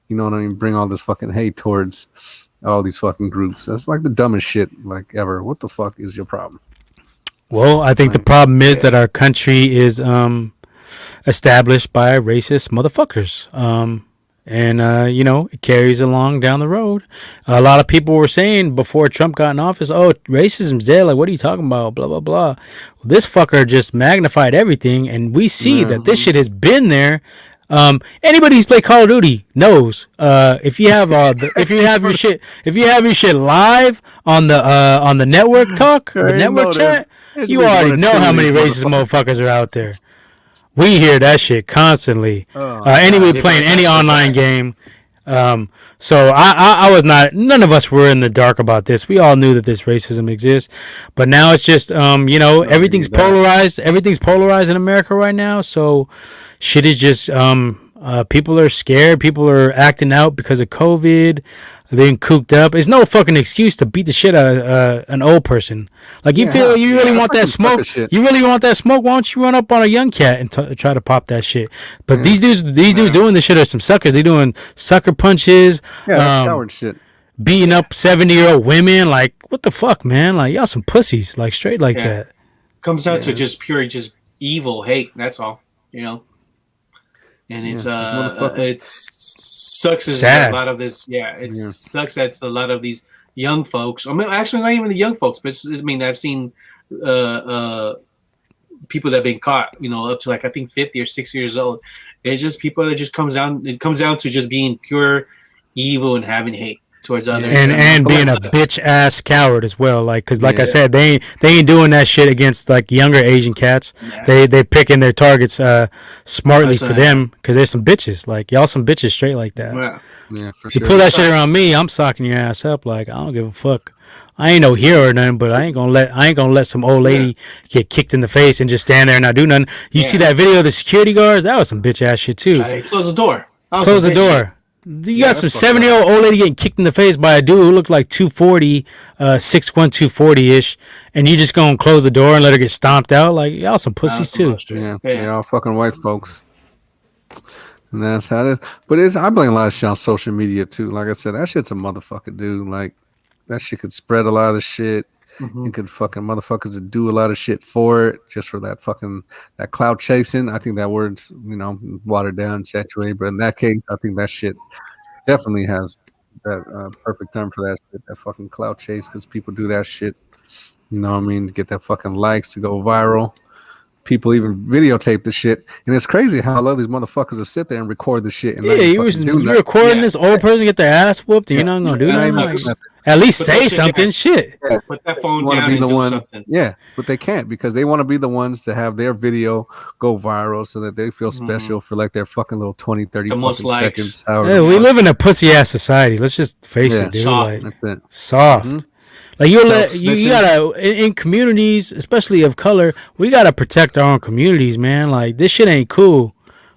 know what I mean, bring all this fucking hate towards all these fucking groups? That's like the dumbest shit like ever. What the fuck is your problem? Well, I think the problem is that our country is established by racist motherfuckers. And it carries along down the road. A lot of people were saying before Trump got in office, oh, racism's there. Like, what are you talking about? Blah, blah, blah. Well, this fucker just magnified everything. And we see that this shit has been there. Anybody who's played Call of Duty knows, if you have your shit live on the network talk, the network chat, you already know how many racist motherfuckers are out there. We hear that shit constantly. Anybody playing any online game. So I was not. None of us were in the dark about this. We all knew that this racism exists, but now it's just everything's polarized. Everything's polarized in America right now. So shit is just people are scared. People are acting out because of COVID. They're being cooped up. It's no fucking excuse to beat the shit out of an old person. Like you really want that smoke. You really want that smoke? Why don't you run up on a young cat and try to pop that shit? But these dudes doing this shit are some suckers. They doing sucker punches. Coward shit. Beating up 70-year-old women. Like what the fuck, man? Like y'all some pussies. Like straight like that. Comes out to just pure, just evil hate. That's all. And it's sucks as a lot of this. Sucks that a lot of these young folks. I mean, actually, not even the young folks, but I've seen people that have been caught, up to like I think 50 or 60 years old. It's just people that just comes down. It comes down to just being pure evil and having hate towards others, and being a bitch ass coward as well. Like, cause like I said, they ain't doing that shit against like younger Asian cats. Yeah. They picking their targets smartly for them, cause there's some bitches. Like y'all, some bitches straight like that. Yeah, for sure. You pull that shit around me, I'm socking your ass up. Like I don't give a fuck. I ain't no hero or nothing, but I ain't gonna let some old lady get kicked in the face and just stand there and not do nothing. You see that video of the security guards? That was some bitch ass shit too. Close the door. Close the door. You got some 70-year-old old lady getting kicked in the face by a dude who looked like 240, 6'1", 240-ish, and you just gonna close the door and let her get stomped out? Like, y'all some pussies too. Yeah, all fucking white folks. And that's how it is. But I blame a lot of shit on social media too. Like I said, that shit's a motherfucker, dude. Like, that shit could spread a lot of shit. It could fucking motherfuckers that do a lot of shit for it, just for that clout chasing. I think that word's, watered down, saturated. But in that case, I think that shit definitely has that perfect term for that shit, that fucking clout chase, because people do that shit, to get that fucking likes, to go viral. People even videotape the shit, and it's crazy how a lot of these motherfuckers will sit there and record the shit. And you're recording this old person get their ass whooped, and you're not gonna do nothing. At least say something. Shit. Yeah, put that phone down and do something. Yeah, but they can't, because they want to be the ones to have their video go viral so that they feel special for like their fucking little 20, 30 fucking seconds. Yeah, we live in a pussy ass society. Let's just face it, dude. Soft. Like, soft. Like you gotta in communities, especially of color, we gotta protect our own communities, man. Like this shit ain't cool.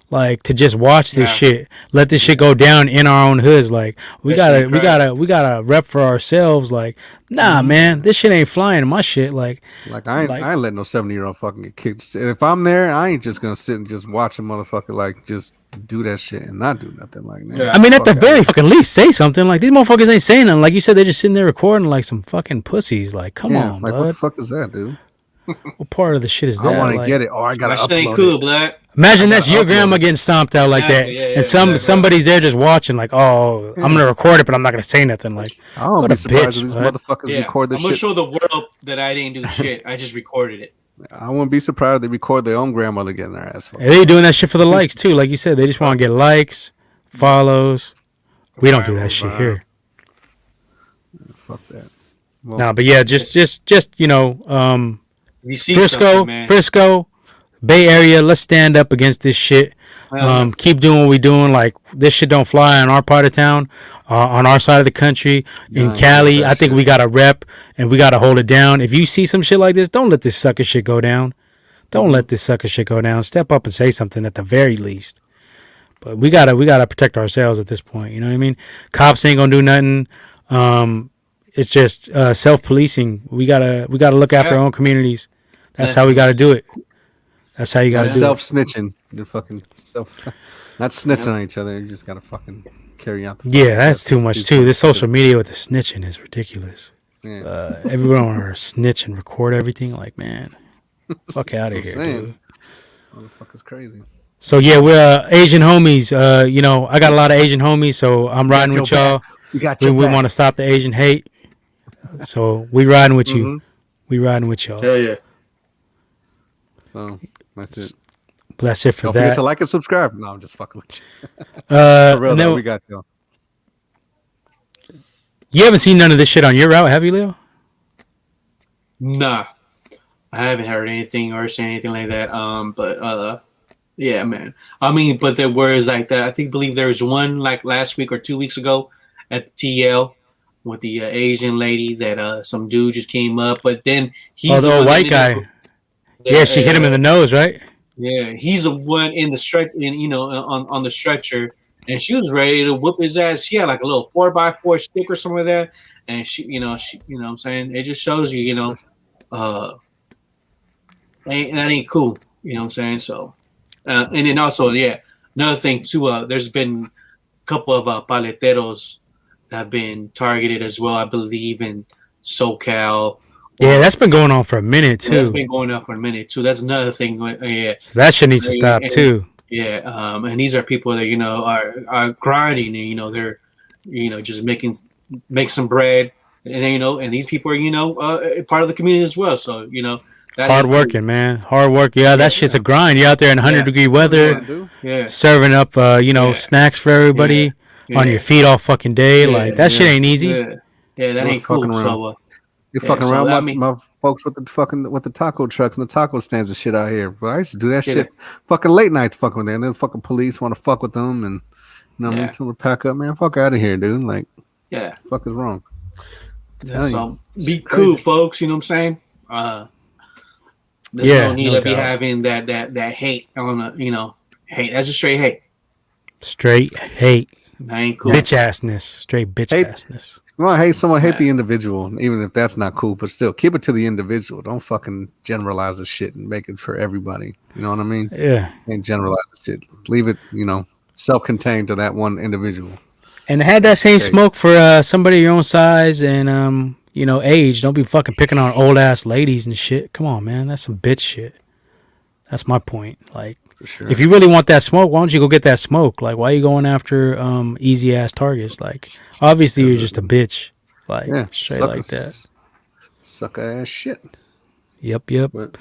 Like to just watch this shit, let this shit go down in our own hoods. Like we gotta rep for ourselves. Like man, this shit ain't flying in my shit. Like I ain't letting no 70-year-old fucking get kicked. If I'm there, I ain't just gonna sit and just watch a motherfucker like just do that shit and not do nothing. Like, man, I mean, at the very fucking least, say something. Like these motherfuckers ain't saying nothing. Like you said, they're just sitting there recording like some fucking pussies. Like, come on, like bud. what the fuck is that, dude? What part of the shit is that? I want to get it. I gotta upload ain't cool, blood. Imagine that's your grandma getting stomped out like that, and somebody's there just watching. Like, I'm gonna record it, but I'm not gonna say nothing. Like, I don't be surprised if these motherfuckers record this shit. I'm gonna show the world that I didn't do shit. I just recorded it. I wouldn't be surprised if they record their own grandmother getting their ass fucked. They doing that shit for the likes too. Like you said, they just want to get likes, follows. We don't do that shit here. Fuck that. Well, but yeah, just Frisco, Bay Area, let's stand up against this shit. Keep doing what we're doing. Like this shit don't fly on our part of town, on our side of the country. In Cali, I think we gotta rep and we gotta hold it down. If you see some shit like this, don't let this sucker shit go down. Don't let this sucker shit go down. Step up and say something at the very least. But we gotta protect ourselves at this point. You know what I mean? Cops ain't gonna do nothing. It's just self-policing. We gotta look after our own communities. That's how we gotta do it. That's how you gotta do it. Self-snitching. You're fucking not snitching on each other. You just gotta fucking carry out the that's too much too. This social media with the snitching is ridiculous. Yeah. Everyone want to snitch and record everything. Like, man, fuck out of here, dude. Motherfucker's crazy. So yeah, we're Asian homies. I got a lot of Asian homies, so I'm riding with y'all. We want to stop the Asian hate. So we riding with you. We riding with y'all. Hell yeah. So that's it. But that's it for Don't that. forget to like and subscribe. No, I'm just fucking with you. For real, though, we got you. You haven't seen none of this shit on your route, have you, Leo? Nah, I haven't heard anything or seen anything like that. But yeah, man. I mean, but there was like that. Believe there was one like last week or 2 weeks ago at the TL with the Asian lady that some dude just came up, but then he's the white guy. Yeah, she hit him in the nose, right? Yeah, he's the one in the stretch, on the stretcher, and she was ready to whoop his ass. She had like a little 4x4 stick or something like that, and she, what I'm saying, it just shows you, that ain't cool. You know what I'm saying? So, and then also, another thing too. There's been a couple of paleteros that have been targeted as well. I believe in SoCal. Yeah, that's been going on for a minute too. That's been going on for a minute too. That's another thing. So that shit needs to stop too. Yeah, and these are people that are grinding, and they're just make some bread, and then and these people are part of the community as well. So Hard working, man. Hard work. Yeah, that shit's a grind. You're out there in 100-degree weather, serving up, snacks for everybody on your feet all fucking day. Like that shit ain't easy. Yeah, that ain't cool. So you're fucking around my folks with the taco trucks and the taco stands and shit out here. But I used to do that shit. Fucking late nights, fucking with them. And then fucking police want to fuck with them, and what I mean, someone pack up, man. Fuck out of here, dude. Like, fuck is wrong. So be cool, folks. You know what I'm saying? There's no need to be having that hate on hate. That's just straight hate. Straight hate. That ain't cool. Bitch assness. Straight bitch assness. You want to hate someone, hate the individual, even if that's not cool, but still keep it to the individual. Don't fucking generalize the shit and make it for everybody. You know what I mean? Yeah. Ain't generalize the shit. Leave it, self-contained to that one individual. And had that same smoke for somebody your own size and age. Don't be fucking picking on old ass ladies and shit. Come on, man. That's some bitch shit. That's my point. Like, if you really want that smoke, why don't you go get that smoke? Like, why are you going after easy ass targets? Like, obviously you're just a bitch. Like, straight like that. Sucker ass shit. Yep. But,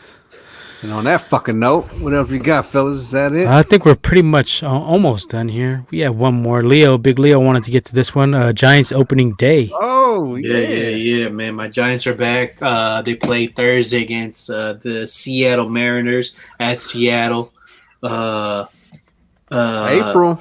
and on that fucking note, what else we got, fellas? Is that it? I think we're pretty much almost done here. We have one more. Big Leo wanted to get to this one. Giants opening day. Oh, yeah, man. My Giants are back. They play Thursday against the Seattle Mariners at Seattle. April.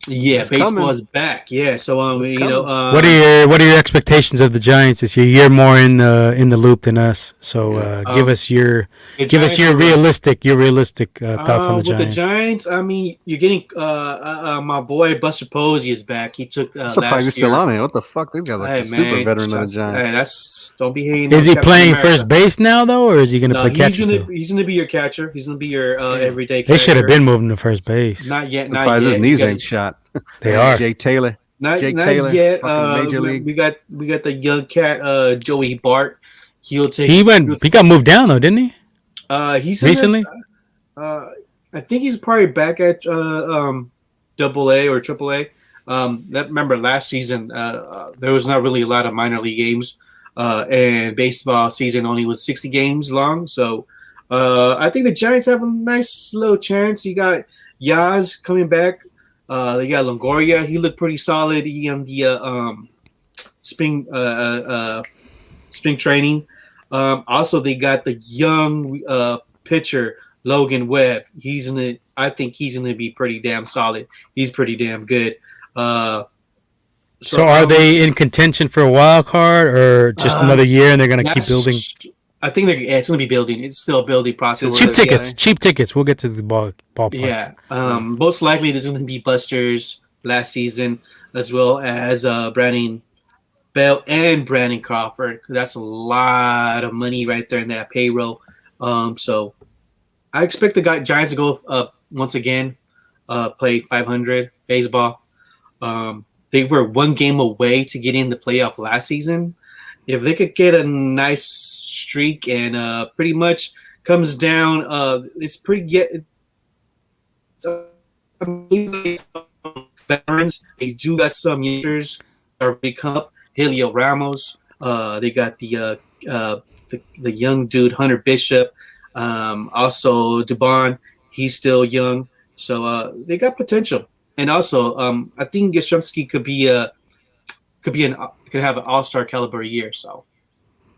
Yeah, baseball is back. Yeah, so what are your expectations of the Giants this year? You're more in the loop than us, so give us your realistic thoughts on the Giants. With the Giants, I mean, you're getting my boy Buster Posey is back. He took I'm surprised he's still on here. What the fuck? These guys are like super veteran of the Giants. Don't be hating. Is he playing first base now though, or is he going to play catcher? He's going to be your catcher. He's going to be your everyday catcher. They should have been moving to first base. Not yet. His knees ain't shot. They are. Jay Taylor. Not Taylor, yet. Major League. We got the young cat, Joey Bart. He got moved down though, didn't he? He's recently. I think he's probably back at Double A or Triple A. Remember last season, there was not really a lot of minor league games, and baseball season only was 60 games long. So I think the Giants have a nice little chance. You got Yaz coming back. They got Longoria. He looked pretty solid in the spring training. Also, they got the young pitcher Logan Webb. I think he's gonna be pretty damn solid. He's pretty damn good. So are they in contention for a wild card or just another year and they're gonna keep building? I think it's going to be building. It's still a building process. Cheap tickets. We'll get to the ballpark. Yeah. Most likely there's going to be busters last season, as well as Brandon Bell and Brandon Crawford. That's a lot of money right there in that payroll. So I expect the Giants to go once again, play 500 baseball. They were one game away to get in the playoff last season. If they could get a nice streak and pretty much comes down, it's pretty veterans. They do got some youngsters that are big up. Helio Ramos. They got the young dude Hunter Bishop. Also Dubon. He's still young, so they got potential. And also, I think Yastrzemski could have an all-star caliber year. So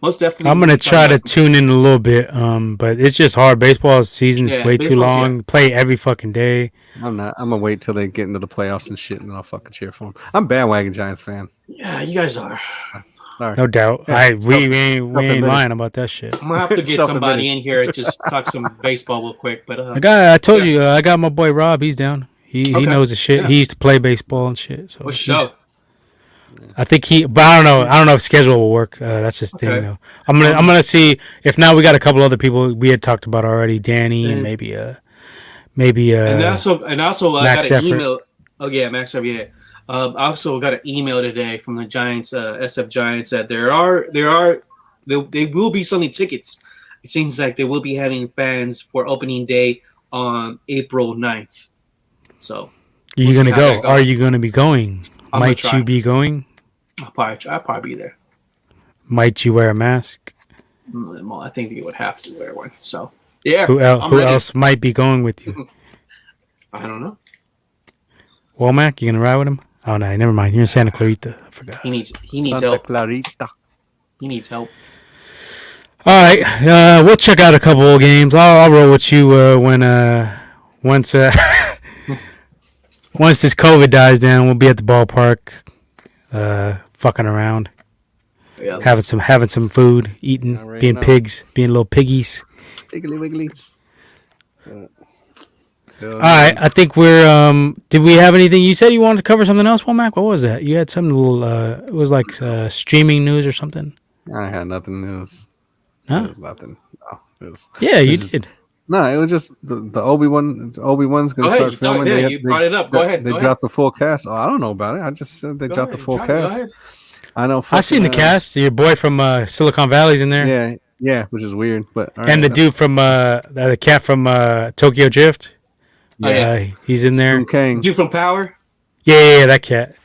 most definitely, I'm gonna try to tune in a little bit. But it's just hard. Baseball season is way too long. Play every fucking day. I'm gonna wait till they get into the playoffs and shit, and then I'll fucking cheer for them. I'm bandwagon Giants fan. Yeah, you guys are. No doubt. Yeah, we ain't lying about that shit. I'm gonna have to get somebody in here and just talk some baseball real quick. But I told you, I got my boy Rob. He's down. He knows the shit. Yeah. He used to play baseball and shit. So I think but I don't know if schedule will work. That's his thing though. I'm gonna see if now we got a couple other people we had talked about already. Danny and maybe and also Max I got an Effort. email. Oh yeah, Max Effort. Yeah. I also got an email today from the Giants, SF Giants, that they will be selling tickets. It seems like they will be having fans for opening day on April 9th. So, are you gonna go? Are you gonna be going? Might you be going? I'll probably be there. Might you wear a mask? Well, I think he would have to wear one. So yeah, Who I'm ready. else might be going with you? I don't know. Womack, you gonna ride with him? Oh no, never mind. You're in Santa Clarita. I forgot. He needs Santa help. Clarita. He needs help. All right, we'll check out a couple of games. I'll roll with you when once once this COVID dies down. We'll be at the ballpark, fucking around, Yeah. having some food, eating, Already being know. pigs, being little piggies. Piggly wigglies. All right, I think we're. Did we have anything? You said you wanted to cover something else, Womack. What was that? You had some little. It was like streaming news or something. I had nothing. It was nothing. No, it was. Yeah, it you was just- did. No, it was just the Obi-Wan. Obi-Wan's Go going to ahead. start filming. Yeah, you brought it up. Go ahead. They dropped the full cast. Oh, I don't know about it. I just said they dropped the full cast. I know. I seen the cast. Your boy from Silicon Valley's in there. Yeah, which is weird, but And the dude from the cat from Tokyo Drift. Oh, yeah. He's in there. Sung Kang. Dude from Power. Yeah, that cat.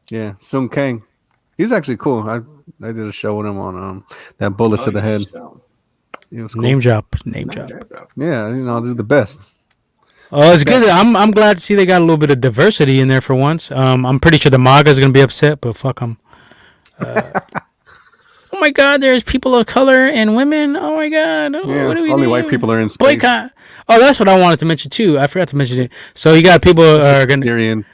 Yeah. Sung Kang. He's actually cool. I did a show with him on that Bullet to the Head. It was cool. Name drop. Yeah, do the best. Oh, it's good. I'm glad to see they got a little bit of diversity in there for once. I'm pretty sure the MAGA is gonna be upset, but fuck them. Oh my God, there's people of color and women. Oh my God, Yeah, what do we only do? white people are in space. Boycott. Oh, that's what I wanted to mention too. I forgot to mention it. So you got people are gonna. Syrians.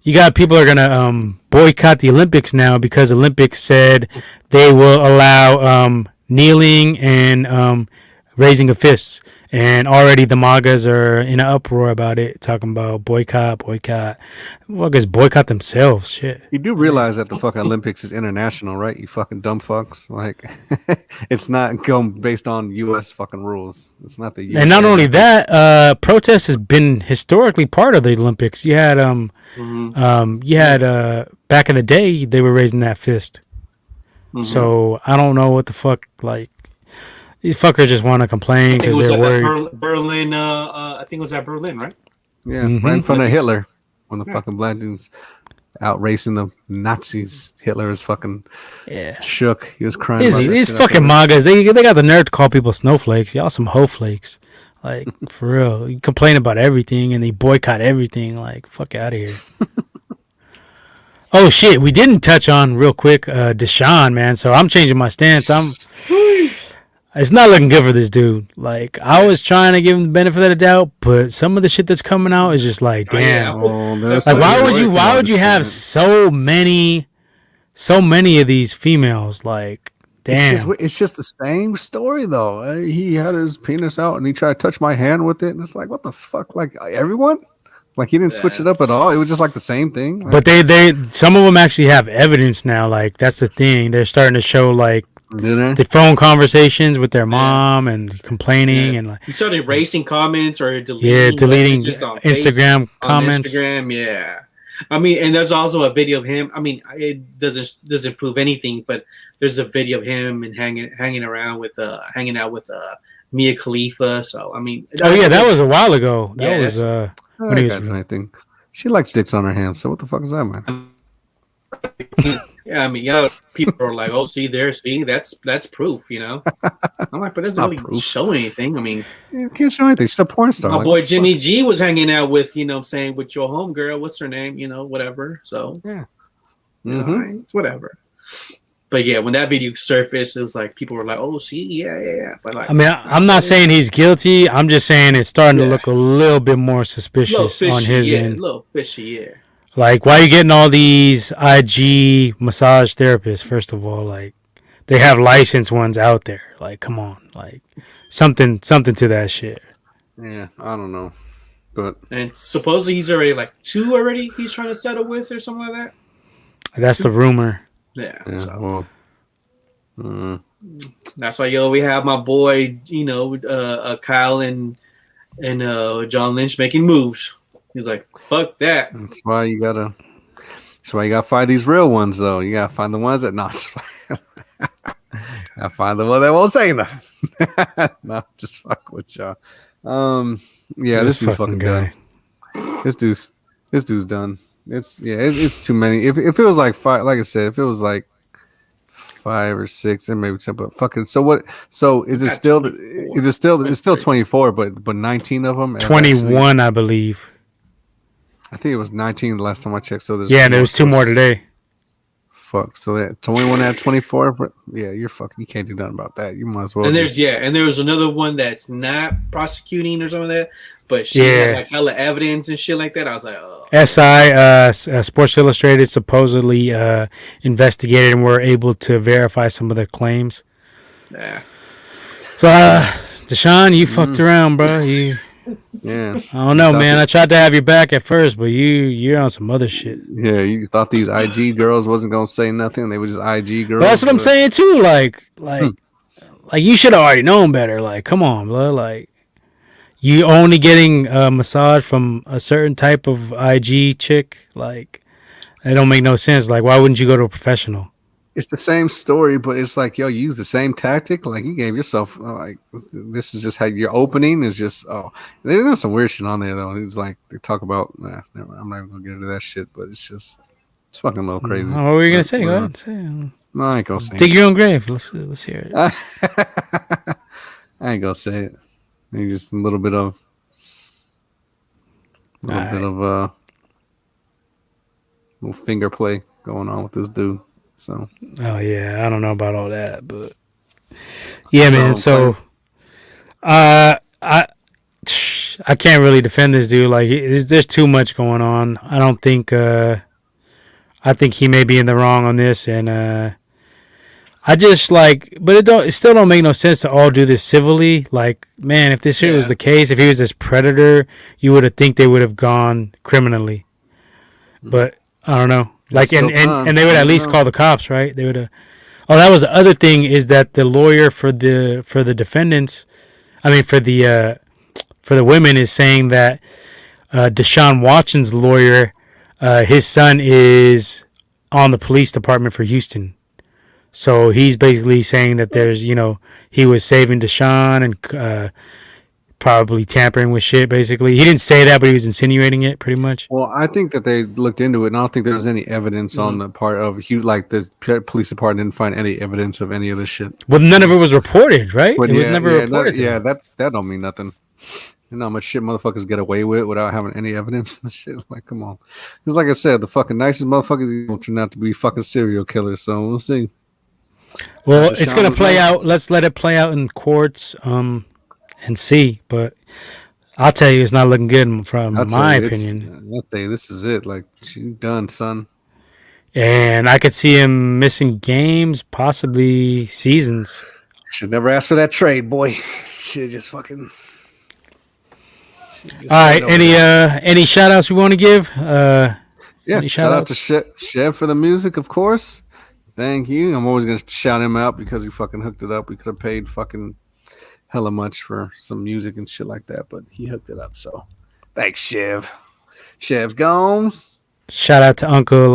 You got people are gonna boycott the Olympics now because Olympics said they will allow kneeling and raising of fists, and already the MAGAs are in an uproar about it, talking about boycott. Fuckers boycott themselves. Shit. You do realize that the fucking Olympics is international, right? You fucking dumb fucks. Like, it's not going based on U.S. fucking rules. It's not the U.S. And not only that, protest has been historically part of the Olympics. You had back in the day they were raising that fist. So I don't know what the fuck, like, these fuckers just want to complain because they're worried. Berlin. I think it was at Berlin, right? Yeah, right in front of Hitler when the fucking black dudes out racing the Nazis. Hitler is fucking shook. He was crying. These fucking MAGAs, they got the nerve to call people snowflakes. Y'all some hoe flakes. Like, for real. You complain about everything and they boycott everything. Like, fuck out of here. Oh, shit. We didn't touch on, real quick, Deshaun, man. So I'm changing my stance. It's not looking good for this dude. Like, I was trying to give him the benefit of the doubt, but some of the shit that's coming out is just like, damn. Like, why would you have so many of these females? Like, damn. It's just the same story though. He had his penis out and he tried to touch my hand with it, and it's like, what the fuck? Like, everyone? Like, he didn't switch it up at all. It was just like the same thing. Like, but they some of them actually have evidence now. Like, that's the thing. They're starting to show, like, the phone conversations with their mom and complaining and like. You started erasing comments or deleting Instagram comments. On Instagram, yeah. I mean, and there's also a video of him. I mean, it doesn't prove anything, but there's a video of him and hanging out with Mia Khalifa. So I mean, that was a while ago. That was when he was anything. She likes dicks on her hands. So what the fuck is that, man? Yeah, I mean, people are like, "Oh, see, that's proof," you know. I'm like, but that doesn't really show anything. I mean, you can't show anything. She's a porn star. My boy Jimmy G was hanging out with, with your homegirl. What's her name? Whatever. So yeah, whatever. But yeah, when that video surfaced, it was like people were like, "Oh, see, yeah." But like, I mean, I'm not saying he's guilty. I'm just saying it's starting to look a little bit more suspicious on his end. A little fishy, yeah. Like, why are you getting all these IG massage therapists? First of all, like, they have licensed ones out there. Like, come on, like, something to that shit. Yeah, I don't know, but and supposedly he's already like 2 already. He's trying to settle with or something like that. That's the rumor. Yeah. Well, that's why we have my boy, Kyle and John Lynch making moves. He's like, fuck that. That's why you gotta find these real ones, though. You gotta find the ones that not. I find the one that won't say nothing. No, just fuck with y'all. Yeah, this dude's fucking guy. Done. This dude's done. It's too many. If it was like 5, like I said, if it was like 5 or 6, and maybe 10. But fucking, so what? So is it still? Is it still? It's still 24, but 19 of them. 21, I believe. I think it was 19 the last time I checked. So there was 2 more today. Fuck. So that 21 out of 24. But yeah, you're fucking. You can't do nothing about that. You might as well. And there was another one that's not prosecuting or something like that, but she had like hella evidence and shit like that. I was like, oh. SI, Sports Illustrated, supposedly investigated and were able to verify some of their claims. Yeah. So, Deshaun, you fucked around, bro. Yeah. I don't know, man. I tried to have you back at first, but you're on some other shit. Yeah, you thought these IG girls wasn't gonna say nothing. They were just IG girls. But that's what I'm saying too. Like you should have already known better. Like, come on, bro. Like, you only getting a massage from a certain type of IG chick. Like, it don't make no sense. Like, why wouldn't you go to a professional? It's the same story, but it's like, yo, you use the same tactic. Like, you gave yourself, like, this is just how your opening is just, there's some weird shit on there, though. It's like, they talk about, I'm not even going to get into that shit, but it's fucking a little crazy. What were you going to say? Go ahead. Say it. No, I ain't going to say it. Dig your own grave. Let's hear it. I ain't going to say it. Maybe just a little bit of, little finger play going on with this dude. So. Oh yeah, I don't know about all that, but yeah, man. So, I can't really defend this dude. Like, there's too much going on. I don't think. I think he may be in the wrong on this, and I just but it still don't make no sense to all do this civilly. Like, man, if this shit was the case, if he was this predator, you would have think they would have gone criminally, but I don't know. Like, and they would at least call the cops, right? They would have. Oh, that was the other thing, is that the lawyer for the defendants, I mean for the women, is saying that Deshaun Watson's lawyer, his son is on the police department for Houston, so he's basically saying that there's, he was saving Deshaun and probably tampering with shit, basically. He didn't say that, but he was insinuating it, pretty much. Well, I think that they looked into it, and I don't think there was any evidence on the part of like the police department didn't find any evidence of any of this shit. Well, none of it was reported, right? But it was never reported. That don't mean nothing. You know how much shit motherfuckers get away with without having any evidence and shit? Like, come on. Because like I said, the fucking nicest motherfuckers don't turn out to be fucking serial killers, so we'll see. Well, it's going to play out. Let's let it play out in courts. And see, but I'll tell you, it's not looking good from my opinion. I'll tell you, this is it. Like, you done, son. And I could see him missing games, possibly seasons. Should never ask for that trade, boy. Should just fucking. All right, any shout outs we want to give? Shout out to Chev for the music, of course. Thank you. I'm always gonna shout him out because he fucking hooked it up. We could have paid fucking hella much for some music and shit like that, but he hooked it up. So thanks, Chev Gomes. Shout out to Uncle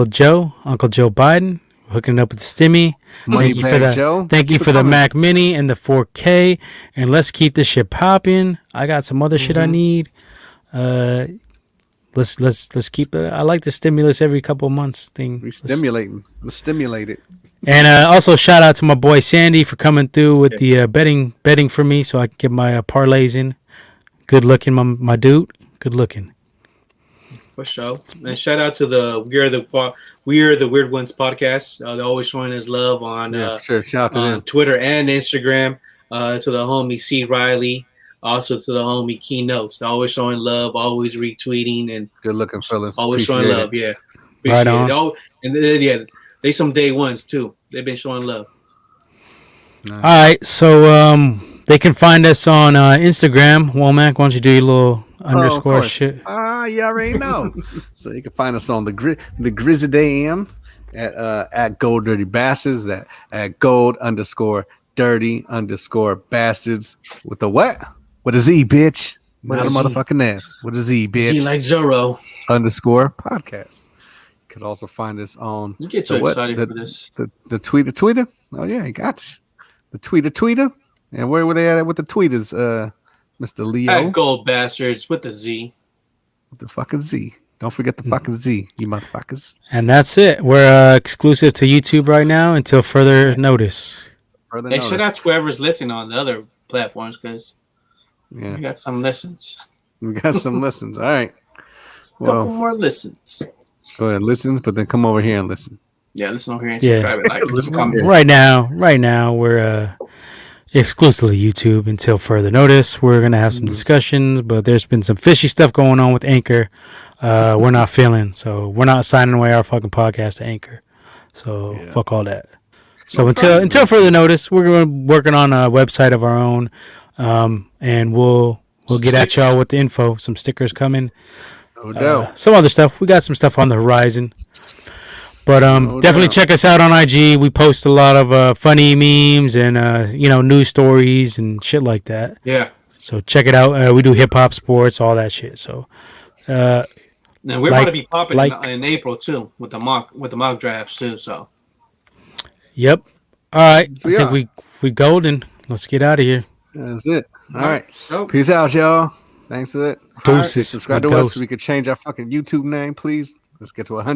Joe Biden, hooking it up with the Stimmy. Thank you for the Mac Mini and the 4K, and let's keep this shit popping. I got some other shit I need. Let's keep it. I like the stimulus every couple of months thing. Let's stimulate it. And also shout out to my boy Sandy for coming through with the betting for me, so I can get my parlays in. Good looking, my dude. Good looking. For sure. And shout out to the We Are the Weird Ones podcast. They're always showing us love on Shout out to them. Twitter and Instagram. To the homie C. Riley. Also to the homie Keynotes. They're always showing love, always retweeting, and good looking fellas. Always showing love, yeah. Right on. They some day ones too. They've been showing love. Nice. All right, so they can find us on Instagram. Womack, why don't you do your little underscore shit? You already know. So you can find us on the Grizzly Dam at Gold Dirty Bastards. That at Gold_Dirty_Bastards with the what? With a Z, bitch. Not a motherfucking S. With a Z, bitch. Z like Zorro. _podcast. You can also find us on. You get so excited for this. The tweeter. Oh yeah, you got you. The tweeter. And where were they at with the tweeters? Mr. Leo. At Gold Bastards with the Z. With the fucking Z. Don't forget the fucking Z, you motherfuckers. And that's it. We're exclusive to YouTube right now until further notice. Hey, shout out to whoever's listening on the other platforms because we got some listens. We got some listens. All right. A couple more listens. Go ahead, listens, but then come over here and listen. Yeah, listen over here and subscribe and like. Right now, we're exclusively YouTube until further notice. We're gonna have some discussions, but there's been some fishy stuff going on with Anchor. We're not feeling, so we're not signing away our fucking podcast to Anchor. So fuck all that. So until further notice, we're working on a website of our own, and we'll get at y'all with the info. Some stickers coming. No doubt. Some other stuff. We got some stuff on the horizon. But definitely check us out on IG. We post a lot of funny memes and news stories and shit like that. Yeah. So check it out. We do hip hop, sports, all that shit. So and we're about to be popping in April too with the mock drafts too. So. Yep. All right. I think we golden. Let's get out of here. That's it. All right. Peace out, y'all. Thanks for it. Deuces. Subscribe to us so we could change our fucking YouTube name, please. Let's get to 100.